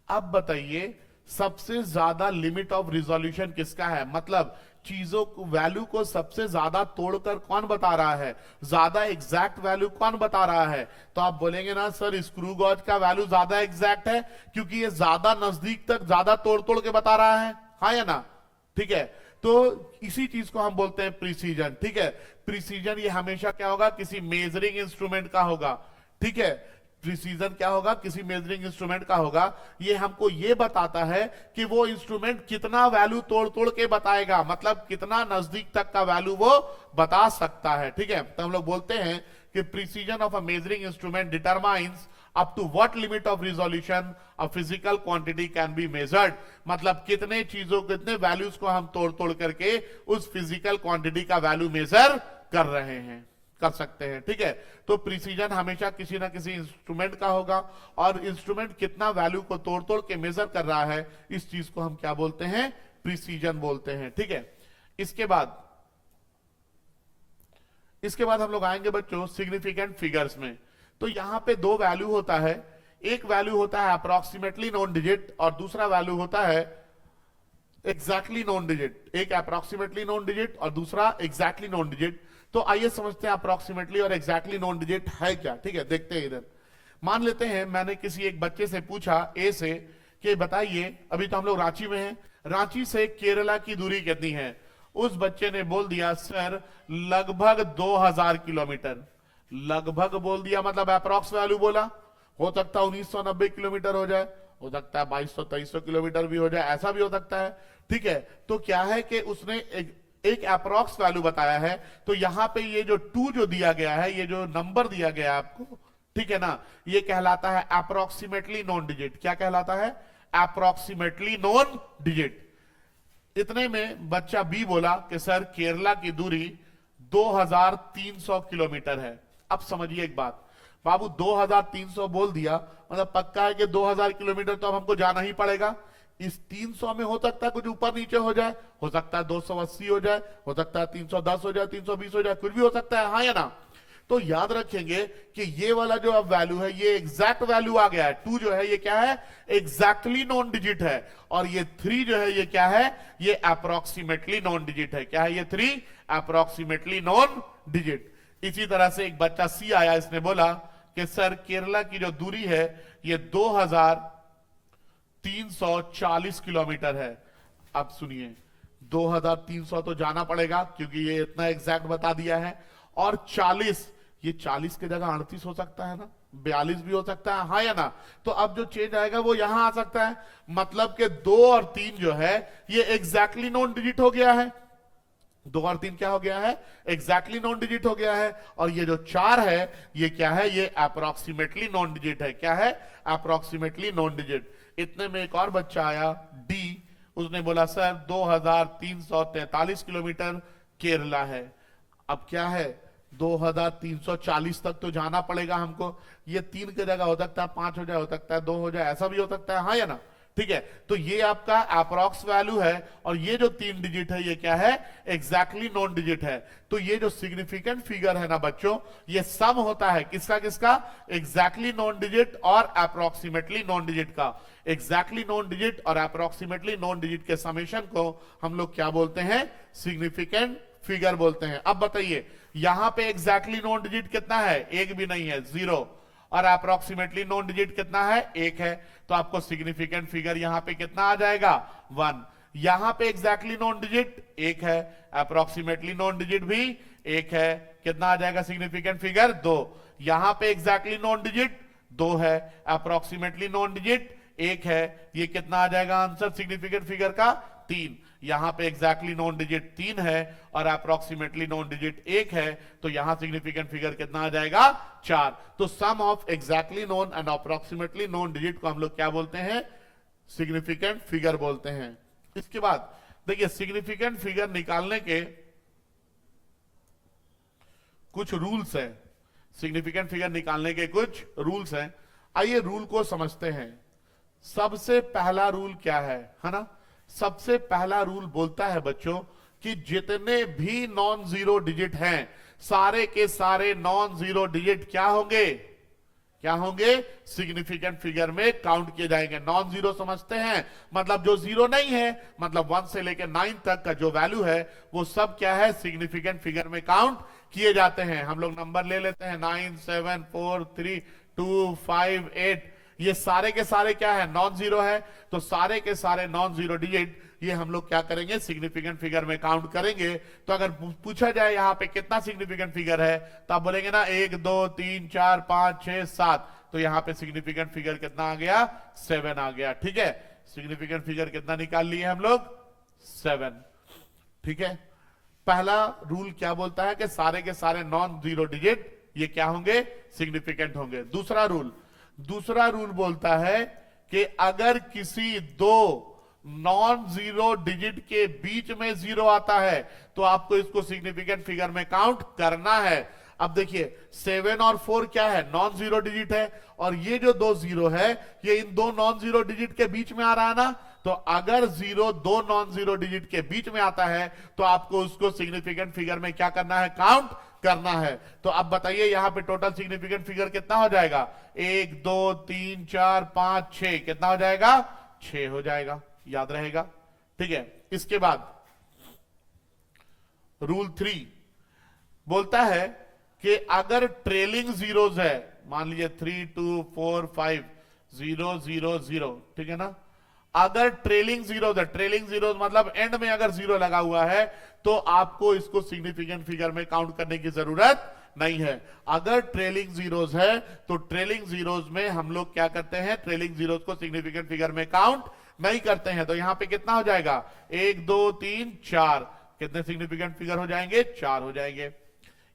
अब बताइए सबसे ज्यादा लिमिट ऑफ रिजोल्यूशन किसका है, मतलब चीजों को वैल्यू को सबसे ज्यादा तोड़कर कौन बता रहा है, ज्यादा एग्जैक्ट वैल्यू कौन बता रहा है। तो आप बोलेंगे ना सर स्क्रू गॉज का वैल्यू ज्यादा एग्जैक्ट है क्योंकि ये ज्यादा नजदीक तक ज्यादा तोड़ तोड़ के बता रहा है, हाँ या ना। ठीक है, तो इसी चीज को हम बोलते हैं प्रिसीजन। ठीक है, प्रिसीजन ये हमेशा क्या होगा, किसी मेजरिंग इंस्ट्रूमेंट का होगा। ठीक है, प्रिसीजन क्या होगा, किसी मेजरिंग इंस्ट्रूमेंट का होगा। ये हमको ये बताता है कि वो इंस्ट्रूमेंट कितना वैल्यू तोड़ तोड़ के बताएगा, मतलब कितना नजदीक तक का वैल्यू वो बता सकता है। ठीक है, तो हम लोग बोलते हैं कि precision of a measuring instrument determines up to what limit of resolution a physical quantity can be measured, मतलब कितने चीजों कितने वैल्यूज को हम तोड़ तोड़ करके उस फिजिकल क्वांटिटी का वैल्यू मेजर कर रहे हैं, कर सकते हैं। ठीक है, तो प्रिसीजन हमेशा किसी ना किसी इंस्ट्रूमेंट का होगा और इंस्ट्रूमेंट कितना वैल्यू को तोड़ तोड़ के मेजर कर रहा है, इस चीज को हम क्या बोलते हैं, प्रिसीजन बोलते हैं। ठीक है, इसके बाद हम लोग आएंगे बच्चों सिग्निफिकेंट फिगर्स में। तो यहां पे दो वैल्यू होता है, एक वैल्यू होता है अप्रोक्सीमेटली नोन डिजिट और दूसरा वैल्यू होता है एग्जैक्टली नोन डिजिट। एक अप्रोक्सीमेटली नोन डिजिट और दूसरा एग्जैक्टली नोन डिजिट। तो आइए समझते हैं अप्रोक्सीमेटली और एग्जैक्टली नोन डिजिट है क्या। ठीक है, देखते हैं इधर। मान लेते हैं मैंने किसी एक बच्चे से पूछा ए से कि बताइए, अभी तो हम लोग रांची में हैं, रांची से केरला की दूरी कितनी है। उस बच्चे ने बोल दिया सर लगभग 2000 किलोमीटर। लगभग बोल दिया मतलब अप्रोक्स वैल्यू बोला, हो सकता है 1990 किलोमीटर हो जाए, हो सकता है 2200-2300 किलोमीटर भी हो जाए, ऐसा भी हो सकता है। ठीक है, तो क्या है कि उसने एक अप्रोक्स वैल्यू बताया है। तो यहां पे ये जो 2 जो दिया गया है, ये जो नंबर दिया गया है आपको, ठीक है ना, ये कहलाता है अप्रोक्सीमेटली नॉन डिजिट। क्या कहलाता है, अप्रोक्सीमेटली नॉन डिजिट। इतने में बच्चा बी बोला कि सर केरला की दूरी 2300 किलोमीटर है। अब समझिए एक बात, बाबू 2300 बोल दिया मतलब पक्का है कि 2000 किलोमीटर तो अब हमको जाना ही पड़ेगा। इस 300 में हो सकता है कुछ ऊपर नीचे हो जाए, हो सकता है 280 हो जाए, हो सकता है 310 हो जाए, 320 हो जाए, कुछ भी हो सकता है, हाँ या ना। तो याद रखेंगे कि ये वाला जो अब वैल्यू है ये एग्जैक्ट वैल्यू आ गया है। 2 जो है ये क्या है, एग्जैक्टली नॉन डिजिट है, और ये 3 जो है ये क्या है, ये अप्रोक्सीमेटली नॉन डिजिट है। क्या है ये 3, अप्रोक्सीमेटली नॉन डिजिट। इसी तरह से एक बच्चा सी आया, इसने बोला कि सर केरला की जो दूरी है ये 2340 किलोमीटर है। अब सुनिए 2300 तो जाना पड़ेगा क्योंकि ये इतना एग्जैक्ट बता दिया है, और 40, ये 40 की जगह 38 हो सकता है ना, 42 भी हो सकता है, हाँ या ना। तो अब जो चेंज आएगा वो यहां आ सकता है, मतलब कि 2 और 3 जो है ये एग्जैक्टली नॉन डिजिट हो गया है। 2 और 3 क्या हो गया है, एग्जैक्टली नॉन डिजिट हो गया है। और ये जो 4 है ये क्या है, ये अप्रोक्सीमेटली नॉन डिजिट है। क्या है, अप्रोक्सीमेटली नॉन डिजिट। इतने में एक और बच्चा आया डी, उसने बोला सर 2343 किलोमीटर केरला है। अब क्या है 2340 तक तो जाना पड़ेगा हमको। ये 3 की जगह हो सकता है 5 हो जाए, हो सकता है 2 हो जाए, ऐसा भी हो सकता है, हाँ या ना। ठीक है, तो ये आपका अप्रोक्स वैल्यू है, और ये जो 3 डिजिट है ये क्या है, एग्जैक्टली नॉन डिजिट है। तो ये जो सिग्निफिकेंट फिगर है ना बच्चों, ये सम होता है किसका किसका, एग्जैक्टली नॉन डिजिट और अप्रोक्सीमेटली नॉन डिजिट का। एग्जैक्टली नॉन डिजिट और अप्रोक्सीमेटली नॉन डिजिट के समेशन को हम लोग क्या बोलते हैं, सिग्निफिकेंट फिगर बोलते हैं। अब बताइए यहां पे एग्जैक्टली नॉन डिजिट कितना है, एक भी नहीं है, 0, और अप्रोक्सीमेटली नॉन डिजिट कितना है, 1 है। तो आपको सिग्निफिकेंट फिगर यहां पे कितना आ जाएगा, 1। यहां पे एग्जैक्टली नॉन डिजिट 1 है, अप्रोक्सीमेटली नॉन डिजिट भी 1 है, कितना आ जाएगा सिग्निफिकेंट फिगर, 2। यहां पे एग्जैक्टली नॉन डिजिट 2 है, अप्रोक्सीमेटली नॉन डिजिट 1 है, ये कितना आ जाएगा आंसर सिग्निफिकेंट फिगर का, 3। यहां पे एग्जैक्टली नॉन डिजिट 3 है और अप्रोक्सीमेटली नॉन डिजिट 1 है, तो यहां सिग्निफिकेंट फिगर कितना आ जाएगा, 4। तो sum of exactly known and approximately known digit को हम लोग क्या बोलते हैं, सिग्निफिकेंट फिगर बोलते हैं। इसके बाद देखिए सिग्निफिकेंट फिगर निकालने के कुछ रूल्स हैं, सिग्निफिकेंट फिगर निकालने के कुछ रूल्स हैं। आइए रूल को समझते हैं। सबसे पहला रूल क्या है ना? सबसे पहला रूल बोलता है बच्चों कि जितने भी नॉन जीरो डिजिट हैं, सारे के सारे नॉन जीरो डिजिट क्या होंगे? क्या होंगे? सिग्निफिकेंट फिगर में काउंट किए जाएंगे। नॉन जीरो समझते हैं, मतलब जो जीरो नहीं है, मतलब 1 से लेकर 9 तक का जो वैल्यू है वो सब क्या है? सिग्निफिकेंट फिगर में काउंट किए जाते हैं। हम लोग नंबर ले लेते हैं 9 7 4 3 2 5 8, ये सारे के सारे क्या है? नॉन जीरो है। तो सारे के सारे नॉन जीरो डिजिट ये हम लोग क्या करेंगे? सिग्निफिकेंट फिगर में काउंट करेंगे। तो अगर पूछा जाए यहां पे कितना सिग्निफिकेंट फिगर है, तो आप बोलेंगे ना 1 2 3 4 5 6 7, तो यहां पे सिग्निफिकेंट फिगर कितना आ गया? 7 आ गया। ठीक है, सिग्निफिकेंट फिगर कितना निकाल लिए हम लोग? 7। ठीक है, पहला रूल क्या बोलता है कि सारे के सारे नॉन जीरो डिजिट ये क्या होंगे? सिग्निफिकेंट होंगे। दूसरा रूल बोलता है कि अगर किसी दो नॉन जीरो डिजिट के बीच में जीरो आता है तो आपको इसको सिग्निफिकेंट फिगर में काउंट करना है। अब देखिए 7 और 4 क्या है? नॉन जीरो डिजिट है, और ये जो दो जीरो है ये इन दो नॉन जीरो डिजिट के बीच में आ रहा है ना। तो अगर जीरो दो नॉन जीरो डिजिट के बीच में आता है तो आपको उसको सिग्निफिकेंट फिगर में क्या करना है? काउंट करना है। तो अब बताइए यहां पे टोटल सिग्निफिकेंट फिगर कितना हो जाएगा? 1 2 3 4 5 6, कितना हो जाएगा? 6 हो जाएगा। याद रहेगा? ठीक है, इसके बाद रूल 3 बोलता है कि अगर ट्रेलिंग जीरोज है, मान लीजिए 3 2 4 5 0 0 0, ठीक है ना? अगर ट्रेलिंग जीरोज है, ट्रेलिंग जीरोज मतलब एंड में अगर जीरो लगा हुआ है, तो आपको इसको सिग्निफिकेंट फिगर में काउंट करने की जरूरत नहीं है। अगर ट्रेलिंग जीरोज है तो ट्रेलिंग जीरोज में हम लोग क्या करते हैं? ट्रेलिंग जीरोज को सिग्निफिकेंट फिगर में काउंट नहीं करते हैं। तो यहां पे कितना हो जाएगा? 1 2 3 4, कितने सिग्निफिकेंट फिगर हो जाएंगे? 4 हो जाएंगे।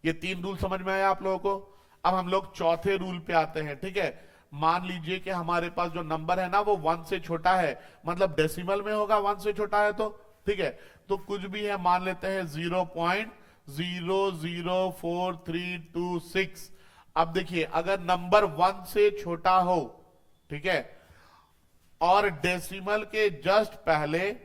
ये 3 रूल समझ में आया आप लोगों को? अब हम लोग चौथे रूल पे आते हैं। ठीक है, मान लीजिए कि हमारे पास जो नंबर है ना वो 1 से छोटा है, मतलब डेसिमल में होगा 1 से छोटा है तो। ठीक है, तो कुछ भी है, मान लेते हैं 0.00432 अब देखिए अगर नंबर 1 से छोटा हो, ठीक है, और डेसिमल के जस्ट पहले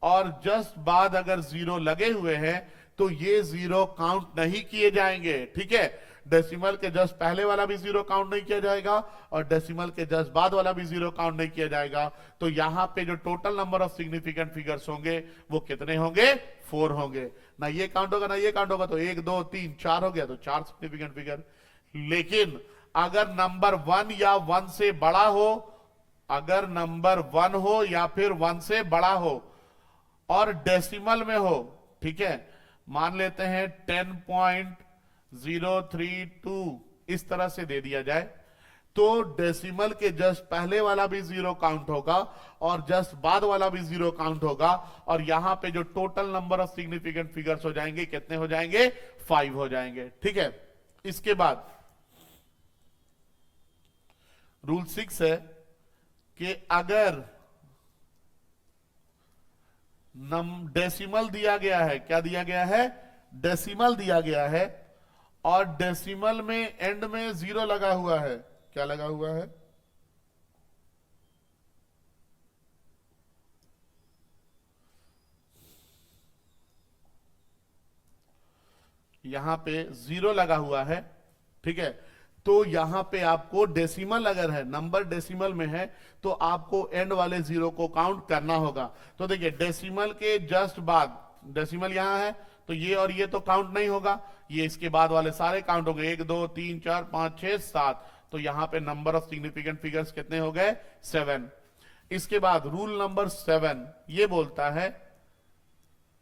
और जस्ट बाद अगर जीरो लगे हुए हैं तो ये जीरो काउंट नहीं किए जाएंगे। ठीक है, डेसिमल के जस्ट पहले वाला भी जीरो काउंट नहीं किया जाएगा और डेसिमल के जस्ट बाद वाला भी जीरो काउंट नहीं किया जाएगा। तो यहां पे जो total number of significant figures होंगे वो कितने होंगे? 4 होंगे। ना ये काउंट होगा ना ये काउंट होगा, तो 1 2 3 4 हो गया, तो 4 सिग्निफिकेंट फिगर। लेकिन अगर नंबर 1 या 1 से बड़ा हो, अगर नंबर 1 हो या फिर 1 से बड़ा हो और डेसिमल में हो, ठीक है, मान लेते हैं 10.032 इस तरह से दे दिया जाए, तो डेसिमल के जस्ट पहले वाला भी जीरो काउंट होगा और जस्ट बाद वाला भी जीरो काउंट होगा, और यहां पे जो total number of significant figures हो जाएंगे कितने हो जाएंगे? 5 हो जाएंगे। ठीक है, इसके बाद रूल 6 है कि अगर डेसिमल दिया गया है, क्या दिया गया है? डेसिमल दिया गया है, और डेसिमल में एंड में जीरो लगा हुआ है। क्या लगा हुआ है? यहां पे जीरो लगा हुआ है। ठीक है, तो यहां पे आपको डेसिमल अगर है, नंबर डेसिमल में है, तो आपको एंड वाले जीरो को काउंट करना होगा। तो देखिए डेसिमल के जस्ट बाद, डेसिमल यहां है तो ये और ये तो काउंट नहीं होगा, ये इसके बाद वाले सारे काउंट होंगे, 1 2 3 4 5 6 7, तो यहां पे नंबर ऑफ सिग्निफिकेंट फिगर्स कितने हो गए? 7। इसके बाद रूल नंबर 7 ये बोलता है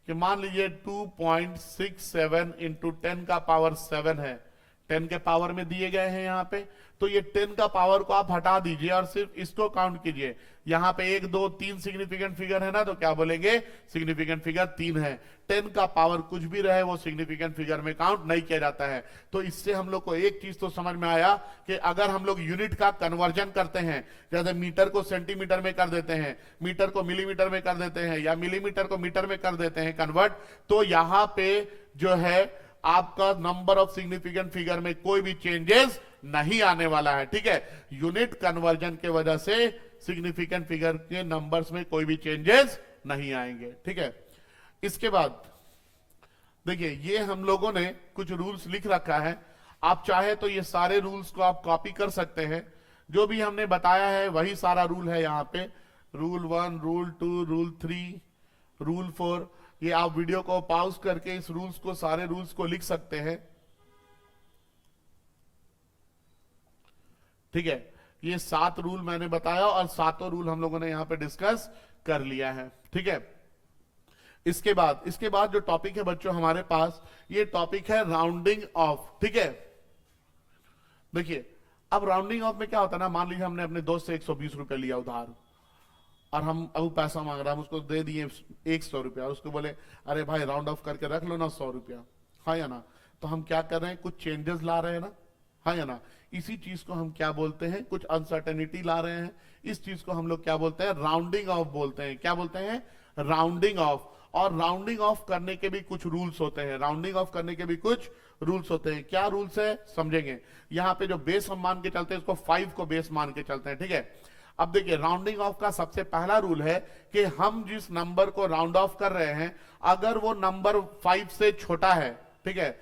कि मान लीजिए 2.67 इंटू 10 का पावर 7 है, 10 के पावर में दिए गए हैं यहां पे, तो ये 10 का पावर को आप हटा दीजिए और सिर्फ इसको काउंट कीजिए। यहां पे 1 2 3 सिग्निफिकेंट फिगर है ना, तो क्या बोलेंगे? सिग्निफिकेंट फिगर 3 है। 10 का पावर कुछ भी रहे वो सिग्निफिकेंट फिगर में काउंट नहीं किया जाता है। तो इससे हम लोग को एक चीज तो समझ में आया कि अगर हम लोग यूनिट का कन्वर्जन करते हैं, जैसे मीटर को सेंटीमीटर में कर देते हैं, मीटर को मिलीमीटर में कर देते हैं, या मिलीमीटर को मीटर में कर देते हैं कन्वर्ट, तो यहां पे जो है आपका नंबर ऑफ सिग्निफिकेंट फिगर में कोई भी चेंजेस नहीं आने वाला है, ठीक है। यूनिट कन्वर्जन के वजह से सिग्निफिकेंट फिगर के नंबर्स में कोई भी चेंजेस नहीं आएंगे, ठीक है। इसके बाद देखिए, ये हम लोगों ने कुछ रूल्स लिख रखा है। आप चाहे तो ये सारे रूल्स को आप कॉपी कर सकते हैं। जो भी हमने बताया है वही सारा रूल है यहाँ पे। Rule 1, rule 2, rule 3, rule 4। ये आप वीडियो को पॉज करके इस रूल्स को, सारे रूल्स को लिख सकते हैं, ठीक है। ये 7 रूल मैंने बताया और 7 रूल हम लोगों ने यहां पे डिस्कस कर लिया है, ठीक है। इसके बाद जो टॉपिक है बच्चों हमारे पास, ये टॉपिक है राउंडिंग ऑफ, ठीक है। देखिए, अब राउंडिंग ऑफ में क्या होता है ना, मान लीजिए हमने अपने दोस्त से 120 रुपए लिया उधार, और हम अब पैसा मांग रहा है, हम उसको दे दिए 100 रुपया, और उसको बोले अरे भाई राउंड ऑफ करके रख लो ना 100 रुपया, हाँ या ना। तो हम क्या कर रहे हैं, कुछ चेंजेस ला रहे हैं ना, हाँ या ना। इसी चीज को हम क्या बोलते हैं, कुछ अनसर्टेनिटी ला रहे हैं। इस चीज को हम लोग क्या बोलते हैं, राउंडिंग ऑफ बोलते हैं। क्या बोलते हैं, राउंडिंग ऑफ। और राउंडिंग ऑफ करने के भी कुछ रूल्स होते हैं, राउंडिंग ऑफ करने के भी कुछ रूल्स होते हैं। क्या रूल्स है समझेंगे। यहां पे जो बेस हम मान के चलते हैं, इसको 5 को बेस मान के चलते हैं, ठीक है। अब देखिए, राउंडिंग ऑफ का सबसे पहला रूल है कि हम जिस नंबर को राउंड ऑफ कर रहे हैं, अगर वो नंबर 5 से छोटा है, ठीक है।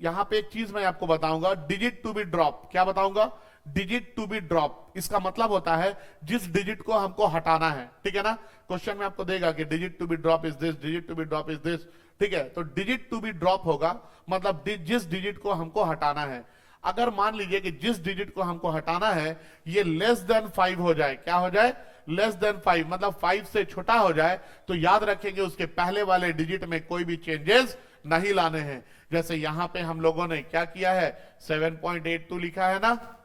यहां पे एक चीज मैं आपको बताऊंगा, डिजिट टू बी ड्रॉप। क्या बताऊंगा, डिजिट टू बी ड्रॉप। इसका मतलब होता है जिस डिजिट को हमको हटाना है, ठीक है ना। क्वेश्चन में आपको देगा कि digit to be drop is this, digit to be drop is this, ठीक है। तो डिजिट टू बी ड्रॉप होगा मतलब जिस डिजिट को हमको हटाना है। अगर मान लीजिए कि जिस डिजिट को हमको हटाना है ये लेस देन 5 हो जाए, क्या हो जाए, लेस देन 5, मतलब 5 से छोटा हो जाए, तो याद रखेंगे उसके पहले वाले डिजिट में कोई भी चेंजेस नहीं लाने हैं। जैसे यहां पे हम लोगों ने क्या किया है, 7.82 लिखा है ना,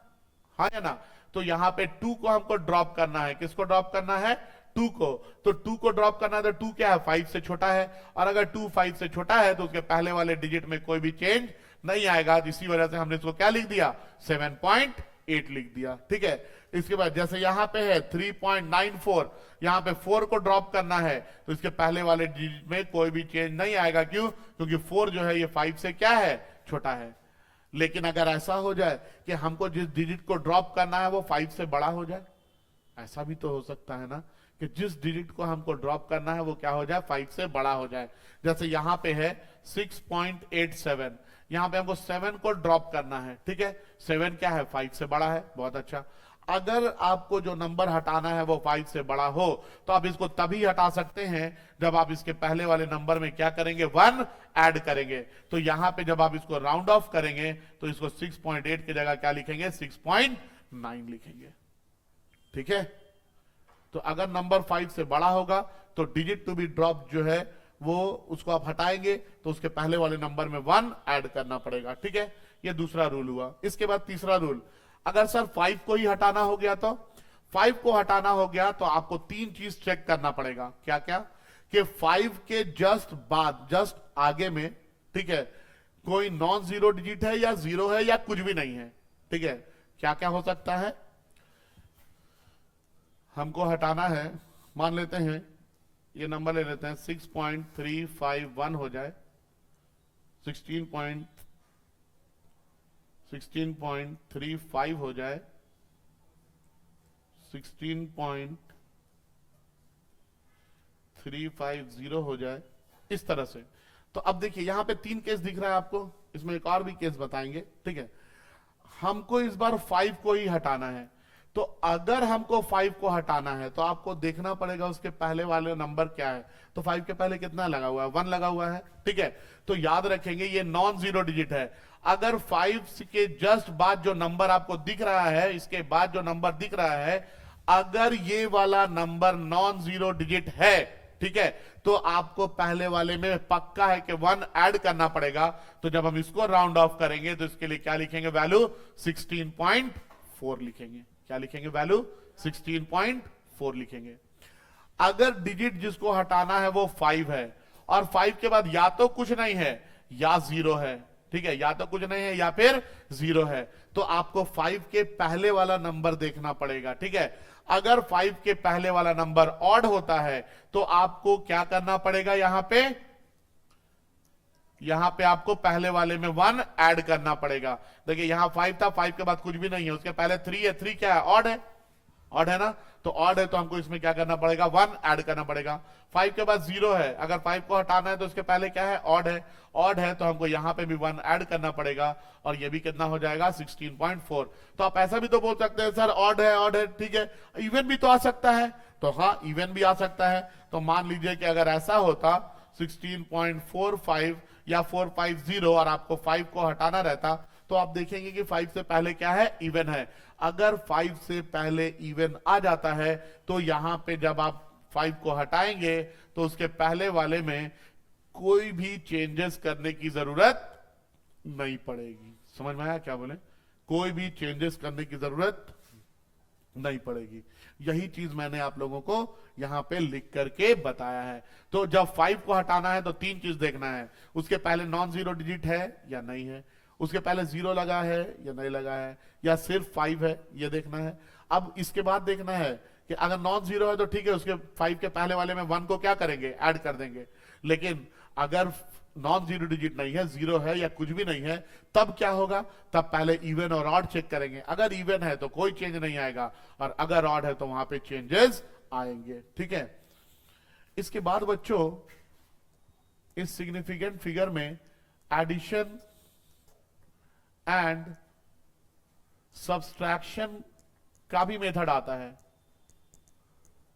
हाँ है ना। तो यहां पे 2 को हमको ड्रॉप करना है। किसको ड्रॉप करना है, 2 को। तो 2 को ड्रॉप करना है, तो 2 क्या है, 5 से छोटा है। और अगर 2 5 से छोटा है तो उसके पहले वाले डिजिट में कोई भी चेंज नहीं आएगा। इसी वजह से हमने इसको क्या लिख दिया, 7.8 लिख दिया, ठीक है। इसके बाद जैसे यहां पे है 3.94, यहां पे 4 को ड्रॉप करना है, तो इसके पहले वाले डिजिट में कोई भी चेंज नहीं आएगा। क्यों, क्योंकि 4 जो है ये 5 से क्या है, छोटा है। लेकिन अगर ऐसा हो जाए कि हमको जिस डिजिट को ड्रॉप करना है वो 5 से बड़ा हो जाए, ऐसा भी तो हो सकता है ना, कि जिस डिजिट को हमको ड्रॉप करना है वो क्या हो जाए, 5 से बड़ा हो जाए। जैसे यहां पे है 6.87, यहां पे हमको 7 को ड्रॉप करना है, ठीक है। 7 क्या है, 5 से बड़ा है, बहुत अच्छा। अगर आपको जो नंबर हटाना है वो 5 से बड़ा हो, तो आप इसको तभी हटा सकते हैं जब आप इसके पहले वाले नंबर में क्या करेंगे, 1 ऐड करेंगे। तो यहां पे जब आप इसको राउंड ऑफ करेंगे तो इसको 6.8 की जगह क्या लिखेंगे, 6.9 लिखेंगे, ठीक है। तो अगर नंबर 5 से बड़ा होगा तो डिजिट टू बी ड्रॉप जो है वो उसको आप हटाएंगे तो उसके पहले वाले नंबर में 1 ऐड करना पड़ेगा, ठीक है। ये दूसरा रूल हुआ। इसके बाद तीसरा रूल, अगर सर 5 को ही हटाना हो गया, तो 5 को हटाना हो गया तो आपको 3 चीज चेक करना पड़ेगा। क्या क्या, कि 5 के जस्ट बाद, जस्ट आगे में, ठीक है, कोई नॉन जीरो डिजिट है या 0 है या कुछ भी नहीं है, ठीक है। क्या क्या हो सकता है, हमको हटाना है, मान लेते हैं ये नंबर ले लेते हैं 6.351 हो जाए, 16.35 हो जाए, 16.350 हो जाए, इस तरह से। तो अब देखिए यहां पे 3 केस दिख रहा है आपको, इसमें एक और भी केस बताएंगे, ठीक है। हमको इस बार 5 को ही हटाना है, तो अगर हमको 5 को हटाना है तो आपको देखना पड़ेगा उसके पहले वाले नंबर क्या है। तो 5 के पहले कितना लगा हुआ है, 1 लगा हुआ है, ठीक है। तो याद रखेंगे ये नॉन जीरो डिजिट है। अगर 5 के जस्ट बाद जो नंबर आपको दिख रहा है, इसके बाद जो नंबर दिख रहा है, अगर ये वाला नंबर नॉन जीरो डिजिट है, ठीक है, तो आपको पहले वाले में पक्का है कि 1 ऐड करना पड़ेगा। तो जब हम इसको राउंड ऑफ करेंगे तो इसके लिए क्या लिखेंगे, वैल्यू 16.4 लिखेंगे। क्या लिखेंगे, वैल्यू 16.4 लिखेंगे। अगर डिजिट जिसको हटाना है वो 5 है और 5 के बाद या तो कुछ नहीं है या 0 है, ठीक है, या तो कुछ नहीं है या फिर 0 है, तो आपको 5 के पहले वाला नंबर देखना पड़ेगा, ठीक है। अगर 5 के पहले वाला नंबर ऑड होता है तो आपको क्या करना पड़ेगा, यहां पे यहां पे आपको पहले वाले में 1 ऐड करना पड़ेगा। देखिए यहां 5 था, 5 के बाद कुछ भी नहीं है, उसके पहले 3 है, 3 क्या है, ऑड है, ऑड है ना, तो ऑड है तो हमको इसमें क्या करना पड़ेगा, 1 ऐड करना पड़ेगा। 5 के बाद 0 है, अगर 5 को हटाना है तो उसके पहले क्या है, ऑड है, ऑड है तो हमको यहां पे भी 1 ऐड करना पड़ेगा, और ये भी कितना हो जाएगा 16.4। तो आप ऐसा भी तो बोल सकते हैं सर ऑड है, ऑड है, ठीक है, इवन भी तो आ सकता है, तो हाँ इवन भी आ सकता है। तो मान लीजिए कि अगर ऐसा होता 16.45 या 450 और आपको 5 को हटाना रहता, तो आप देखेंगे कि 5 से पहले क्या है, इवन है। अगर 5 से पहले इवन आ जाता है तो यहां पे जब आप 5 को हटाएंगे तो उसके पहले वाले में कोई भी चेंजेस करने की जरूरत नहीं पड़ेगी। समझ में आया क्या बोले, कोई भी चेंजेस करने की जरूरत नहीं पड़ेगी। यही चीज मैंने आप लोगों को यहां पे लिख करके बताया है। तो जब 5 को हटाना है तो 3 चीज देखना है, उसके पहले नॉन जीरो डिजिट है या नहीं है, उसके पहले 0 लगा है या नहीं लगा है, या सिर्फ 5 है, ये देखना है। अब इसके बाद देखना है कि अगर नॉन जीरो है तो ठीक है, उसके 5 के पहले वाले में 1 को क्या करेंगे, ऐड कर देंगे। लेकिन अगर नॉन जीरो डिजिट नहीं है, 0 है या कुछ भी नहीं है, तब क्या होगा, तब पहले इवन और ऑड चेक करेंगे। अगर इवन है तो कोई चेंज नहीं आएगा, और अगर ऑड है तो वहां पे चेंजेस आएंगे, ठीक है। इसके बाद बच्चों इस सिग्निफिकेंट फिगर में एडिशन एंड सब्सट्रैक्शन का भी मेथड आता है,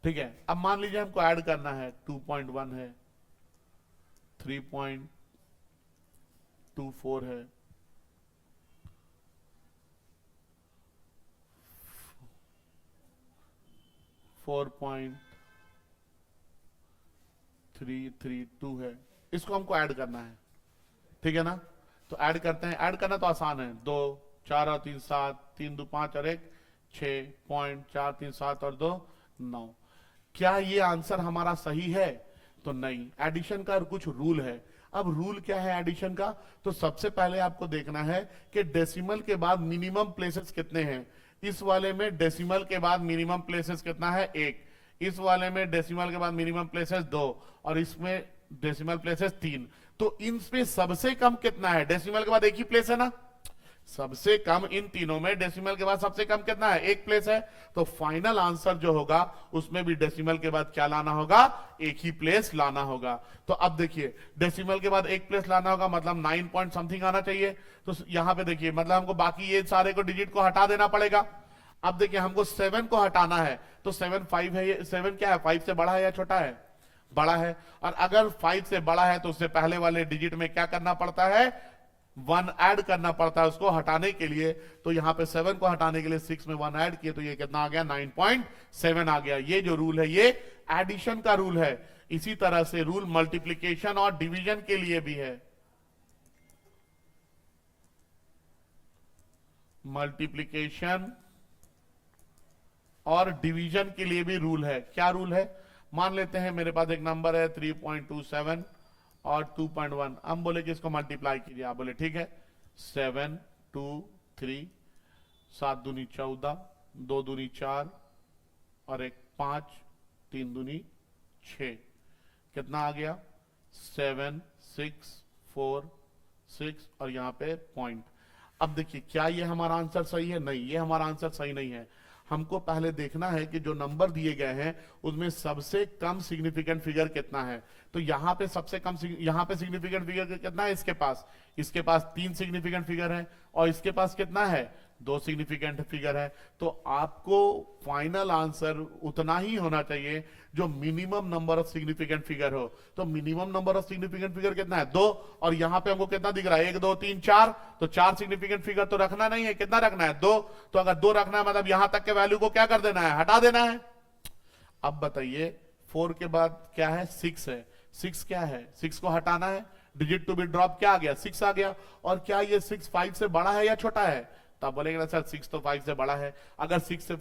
ठीक है। अब मान लीजिए हमको ऐड करना है, 2.1 है, 3.24 है, 4.332 है, इसको हमको ऐड करना है, ठीक है ना। तो ऐड करते हैं, ऐड करना तो आसान है, 2 4 और 3 7, 3 2 5 और 1 6.437 और 2 9। क्या ये आंसर हमारा सही है, तो नहीं। एडिशन का कुछ रूल है। अब रूल क्या है एडिशन का, तो सबसे पहले आपको देखना है कि डेसिमल के बाद मिनिमम प्लेसेस कितने हैं। इस वाले में डेसिमल के बाद मिनिमम प्लेसेस कितना है, 1। इस वाले में डेसिमल के बाद मिनिमम प्लेसेस 2, और इसमें डेसिमल प्लेसेस 3। तो इनमें सबसे कम कितना है, डेसिमल के बाद एक ही प्लेस है ना, सबसे कम इन तीनों में डेसिमल के बाद सबसे कम कितना है, 1 प्लेस है। तो फाइनल आंसर जो होगा उसमें भी डेसिमल के बाद क्या लाना होगा, एक ही प्लेस लाना होगा। तो अब देखिए डेसिमल के बाद 1 प्लेस लाना होगा, मतलब 9 पॉइंट समथिंग आना चाहिए। तो यहां पे देखिए मतलब हमको बाकी ये सारे को डिजिट को हटा देना पड़ेगा। अब देखिए हमको 7 को हटाना है, तो 7 5 है, ये 7 क्या है, 5 से बड़ा है या छोटा है, बड़ा है। और अगर 5 से बड़ा है तो उससे पहले वाले डिजिट में क्या करना पड़ता है, 1 ऐड करना पड़ता है उसको हटाने के लिए। तो यहां पे 7 को हटाने के लिए 6 में 1 ऐड किए, तो ये कितना आ गया, 9.7 आ गया। ये जो रूल है ये एडिशन का रूल है। इसी तरह से रूल मल्टीप्लिकेशन और डिवीजन के लिए भी है। मल्टीप्लिकेशन और डिवीजन के लिए भी रूल है। क्या रूल है, मान लेते हैं मेरे पास एक नंबर है 3.27 और 2.1, हम बोले कि इसको मल्टीप्लाई कीजिए, आप बोले ठीक है। 7 2 3, 7 दूनी 14, 2 दूनी 4 और 1 5, 3 दूनी 6, कितना आ गया 7 6 4 6 और यहां पे पॉइंट। अब देखिए क्या ये हमारा आंसर सही है, नहीं, ये हमारा आंसर सही नहीं है। हमको पहले देखना है कि जो नंबर दिए गए हैं उसमें सबसे कम सिग्निफिकेंट फिगर कितना है। तो यहां पे सबसे कम, यहां पे सिग्निफिकेंट फिगर कितना है, इसके पास 3 सिग्निफिकेंट फिगर है, और इसके पास कितना है, 2 सिग्निफिकेंट फिगर है। तो आपको फाइनल आंसर उतना ही होना चाहिए जो minimum number of significant figure हो। तो minimum number of significant figure कितना है, 2, और यहां पे हमको कितना दिख रहा है, 1 2 3 4, तो 4 सिग्निफिकेंट फिगर तो रखना नहीं है, कितना रखना है, 2। तो अगर 2 रखना है मतलब यहां तक के वैल्यू को क्या कर देना है, हटा देना है। अब बताइए 4 के बाद क्या है, 6 है, 6 क्या है, 6 को हटाना है, डिजिट टू बी ड्रॉप क्या आ गया, 6 आ गया। और क्या ये 6 5 से बड़ा है या छोटा है, तो आप बोलेंगे ना सर 6 तो 5 से बड़ा है। अगर 6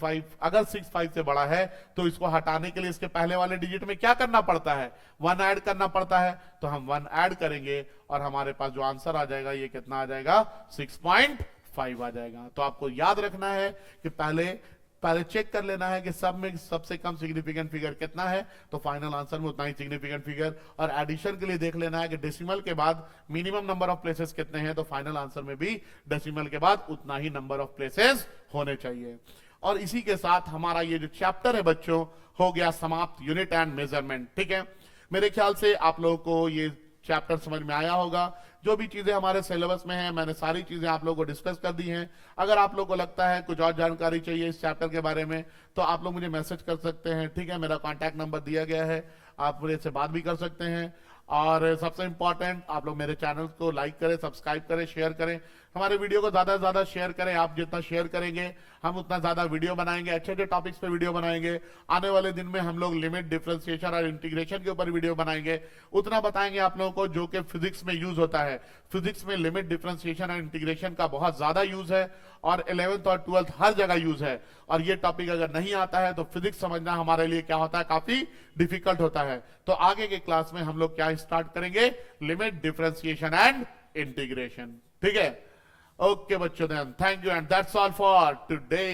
5 से बड़ा है तो इसको हटाने के लिए इसके पहले वाले डिजिट में क्या करना पड़ता है, 1 ऐड करना पड़ता है। तो हम 1 ऐड करेंगे और हमारे पास जो आंसर आ जाएगा ये कितना आ जाएगा, 6.5 आ जाएगा। तो आपको याद रखना है कि पहले पहले चेक कर लेना है कि सब में सबसे कम सिग्निफिकेंट फिगर कितना है, तो फाइनल आंसर में उतना ही सिग्निफिकेंट फिगर। और एडिशन के लिए देख लेना है कि डेसिमल के बाद मिनिमम नंबर ऑफ प्लेसेस कितने हैं, तो फाइनल आंसर में भी डेसिमल के बाद उतना ही नंबर ऑफ प्लेसेस होने चाहिए। और इसी के साथ हमारा ये जो चैप्टर है बच्चों हो गया समाप्त, यूनिट एंड मेजरमेंट। ठीक है, मेरे ख्याल से आप लोगों को ये चैप्टर समझ में आया होगा। जो भी चीजें हमारे सिलेबस में हैं, मैंने सारी चीजें आप लोगों को डिस्कस कर दी हैं। अगर आप लोगों को लगता है कुछ और जानकारी चाहिए इस चैप्टर के बारे में, तो आप लोग मुझे मैसेज कर सकते हैं। ठीक है, मेरा कॉन्टैक्ट नंबर दिया गया है, आप मुझे से बात भी कर सकते हैं। और सबसे इंपॉर्टेंट, आप लोग मेरे चैनल को लाइक करें, सब्सक्राइब करें, शेयर करें, हमारे वीडियो को ज्यादा से ज्यादा शेयर करें। आप जितना शेयर करेंगे हम उतना ज्यादा वीडियो बनाएंगे, अच्छे अच्छे टॉपिक्स पे वीडियो बनाएंगे। आने वाले दिन में हम लोग लिमिट, डिफरेंशिएशन और इंटीग्रेशन के ऊपर वीडियो बनाएंगे। उतना बताएंगे आप लोगों को जो कि फिजिक्स में यूज होता है। फिजिक्स में लिमिट, डिफरेंशिएशन और इंटीग्रेशन का बहुत ज्यादा यूज है और 11th और 12th हर जगह यूज है। और ये टॉपिक अगर नहीं आता है तो फिजिक्स समझना हमारे लिए क्या होता है, काफी डिफिकल्ट होता है। तो आगे के क्लास में हम लोग क्या स्टार्ट करेंगे, लिमिट, डिफरेंशिएशन एंड इंटीग्रेशन। ठीक है, ओके बच्चों, then thank you and that's all for today.